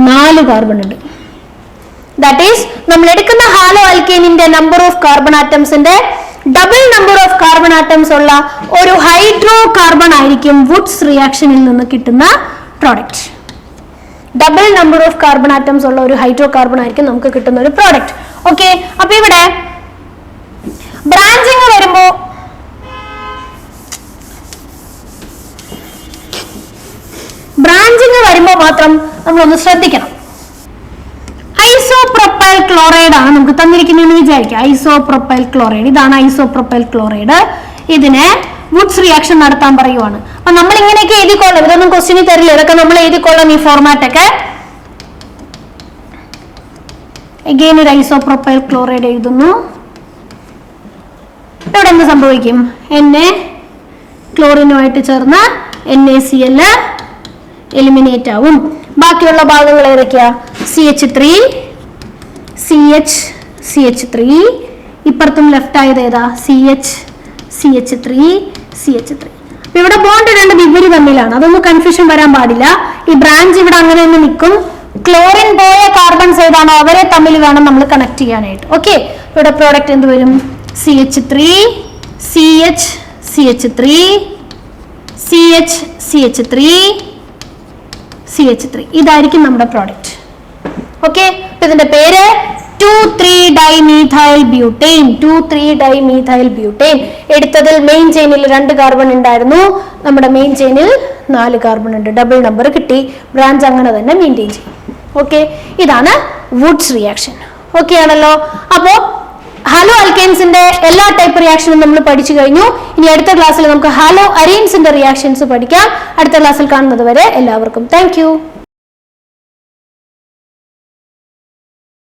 4 കാർബൺ ഉണ്ട്. ദാറ്റ് ഈസ് നമ്മൾ എടുക്കുന്ന ഹാലോ ആൽക്കെയിനിന്റെ നമ്പർ ഓഫ് കാർബൺ ആറ്റംസിന്റെ double number of carbon atoms ഉള്ള ഒരു ഹൈഡ്രോ കാർബൺ ആയിരിക്കും വുഡ്സ് റിയാക്ഷനിൽ നിന്ന് കിട്ടുന്ന product. Double number of carbon atoms ഉള്ള ഒരു ഹൈഡ്രോ കാർബൺ ആയിരിക്കും നമുക്ക് കിട്ടുന്ന ഒരു പ്രോഡക്റ്റ്. ഓക്കെ, അപ്പൊ ഇവിടെ ബ്രാഞ്ചിങ് വരുമ്പോ മാത്രം നമ്മളൊന്ന് ശ്രദ്ധിക്കണം. ഐസോപ്രൊപ്പൈൽ ക്ലോറൈഡ് ആണ് നമുക്ക് തന്നിരിക്കുന്നതെന്ന് വിചാരിക്കുക. ഐസോപ്രൊപ്പൈൽ ക്ലോറൈഡ്, ഇതാണ് ഐസോപ്രൊപ്പൈൽ ക്ലോറൈഡ്. ഇതിനെ വുഡ്സ് റിയാക്ഷൻ നടത്താൻ പറയുവാണ്. അപ്പൊ നമ്മൾ ഇങ്ങനെയൊക്കെ എഴുതിക്കൊള്ളാം, ഇതൊന്നും ക്വസ്റ്റ്യനിൽ തരില്ല, ഇതൊക്കെ നമ്മൾ എഴുതിക്കൊള്ളാം ഈ ഫോർമാറ്റ് ഒക്കെ. അഗൈൻ ഒരു ഐസോപ്രൊപ്പൈൽ ക്ലോറൈഡ് എഴുതുന്നു. ഇവിടെ എന്ത് സംഭവിക്കും? ക്ലോറിനുമായിട്ട് ചേർന്ന് NaCl എലിമിനേറ്റ് ആവും. ബാക്കിയുള്ള ഭാഗങ്ങൾ ഏതൊക്കെയാ? CH3 ഇപ്പുറത്തും ലെഫ്റ്റ് ആയത് ഏതാ? CH3. അപ്പൊ ഇവിടെ ബോണ്ട് രണ്ടും ഇവര് തമ്മിലാണ്, അതൊന്നും കൺഫ്യൂഷൻ വരാൻ പാടില്ല. ഈ ബ്രാഞ്ച് ഇവിടെ അങ്ങനെ തന്നെ നിൽക്കും. ക്ലോറിൻ പോയ കാർബൺസ് ഏതാണോ അവരെ തമ്മിൽ വേണം നമ്മൾ കണക്ട് ചെയ്യാനായിട്ട്. ഓക്കെ, ഇവിടെ പ്രോഡക്റ്റ് എന്ത് വരും? CH3 ഇതായിരിക്കും നമ്മുടെ പ്രോഡക്റ്റ്. ഓക്കെ, ഇതിന്റെ പേര് 2,3-dimethyl butane. എടുത്തതിൽ മെയിൻ ചെയിനിൽ 2 കാർബൺ ഉണ്ടായിരുന്നു, നമ്മുടെ മെയിൻ ചെയിനിൽ 4 കാർബൺ ഉണ്ട്. ഡബിൾ നമ്പർ കിട്ടി. ബ്രാഞ്ച് അങ്ങനെ തന്നെ മെയിൻറ്റെയിൻ ചെയ്യും. ഓക്കെ, ഇതാണ് വുഡ്സ് റിയാക്ഷൻ. ഓക്കെ ആണല്ലോ. അപ്പോ ഹാലോ ആൽക്കെയിൻസിന്റെ എല്ലാ ടൈപ്പ് റിയാക്ഷനും നമ്മൾ പഠിച്ചു കഴിഞ്ഞു. ഇനി അടുത്ത ക്ലാസ്സിൽ നമുക്ക് ഹാലോ അരീൻസിന്റെ റിയാക്ഷൻസ് പഠിക്കാം. അടുത്ത ക്ലാസ്സിൽ കാണുന്നത് വരെ എല്ലാവർക്കും താങ്ക് യു.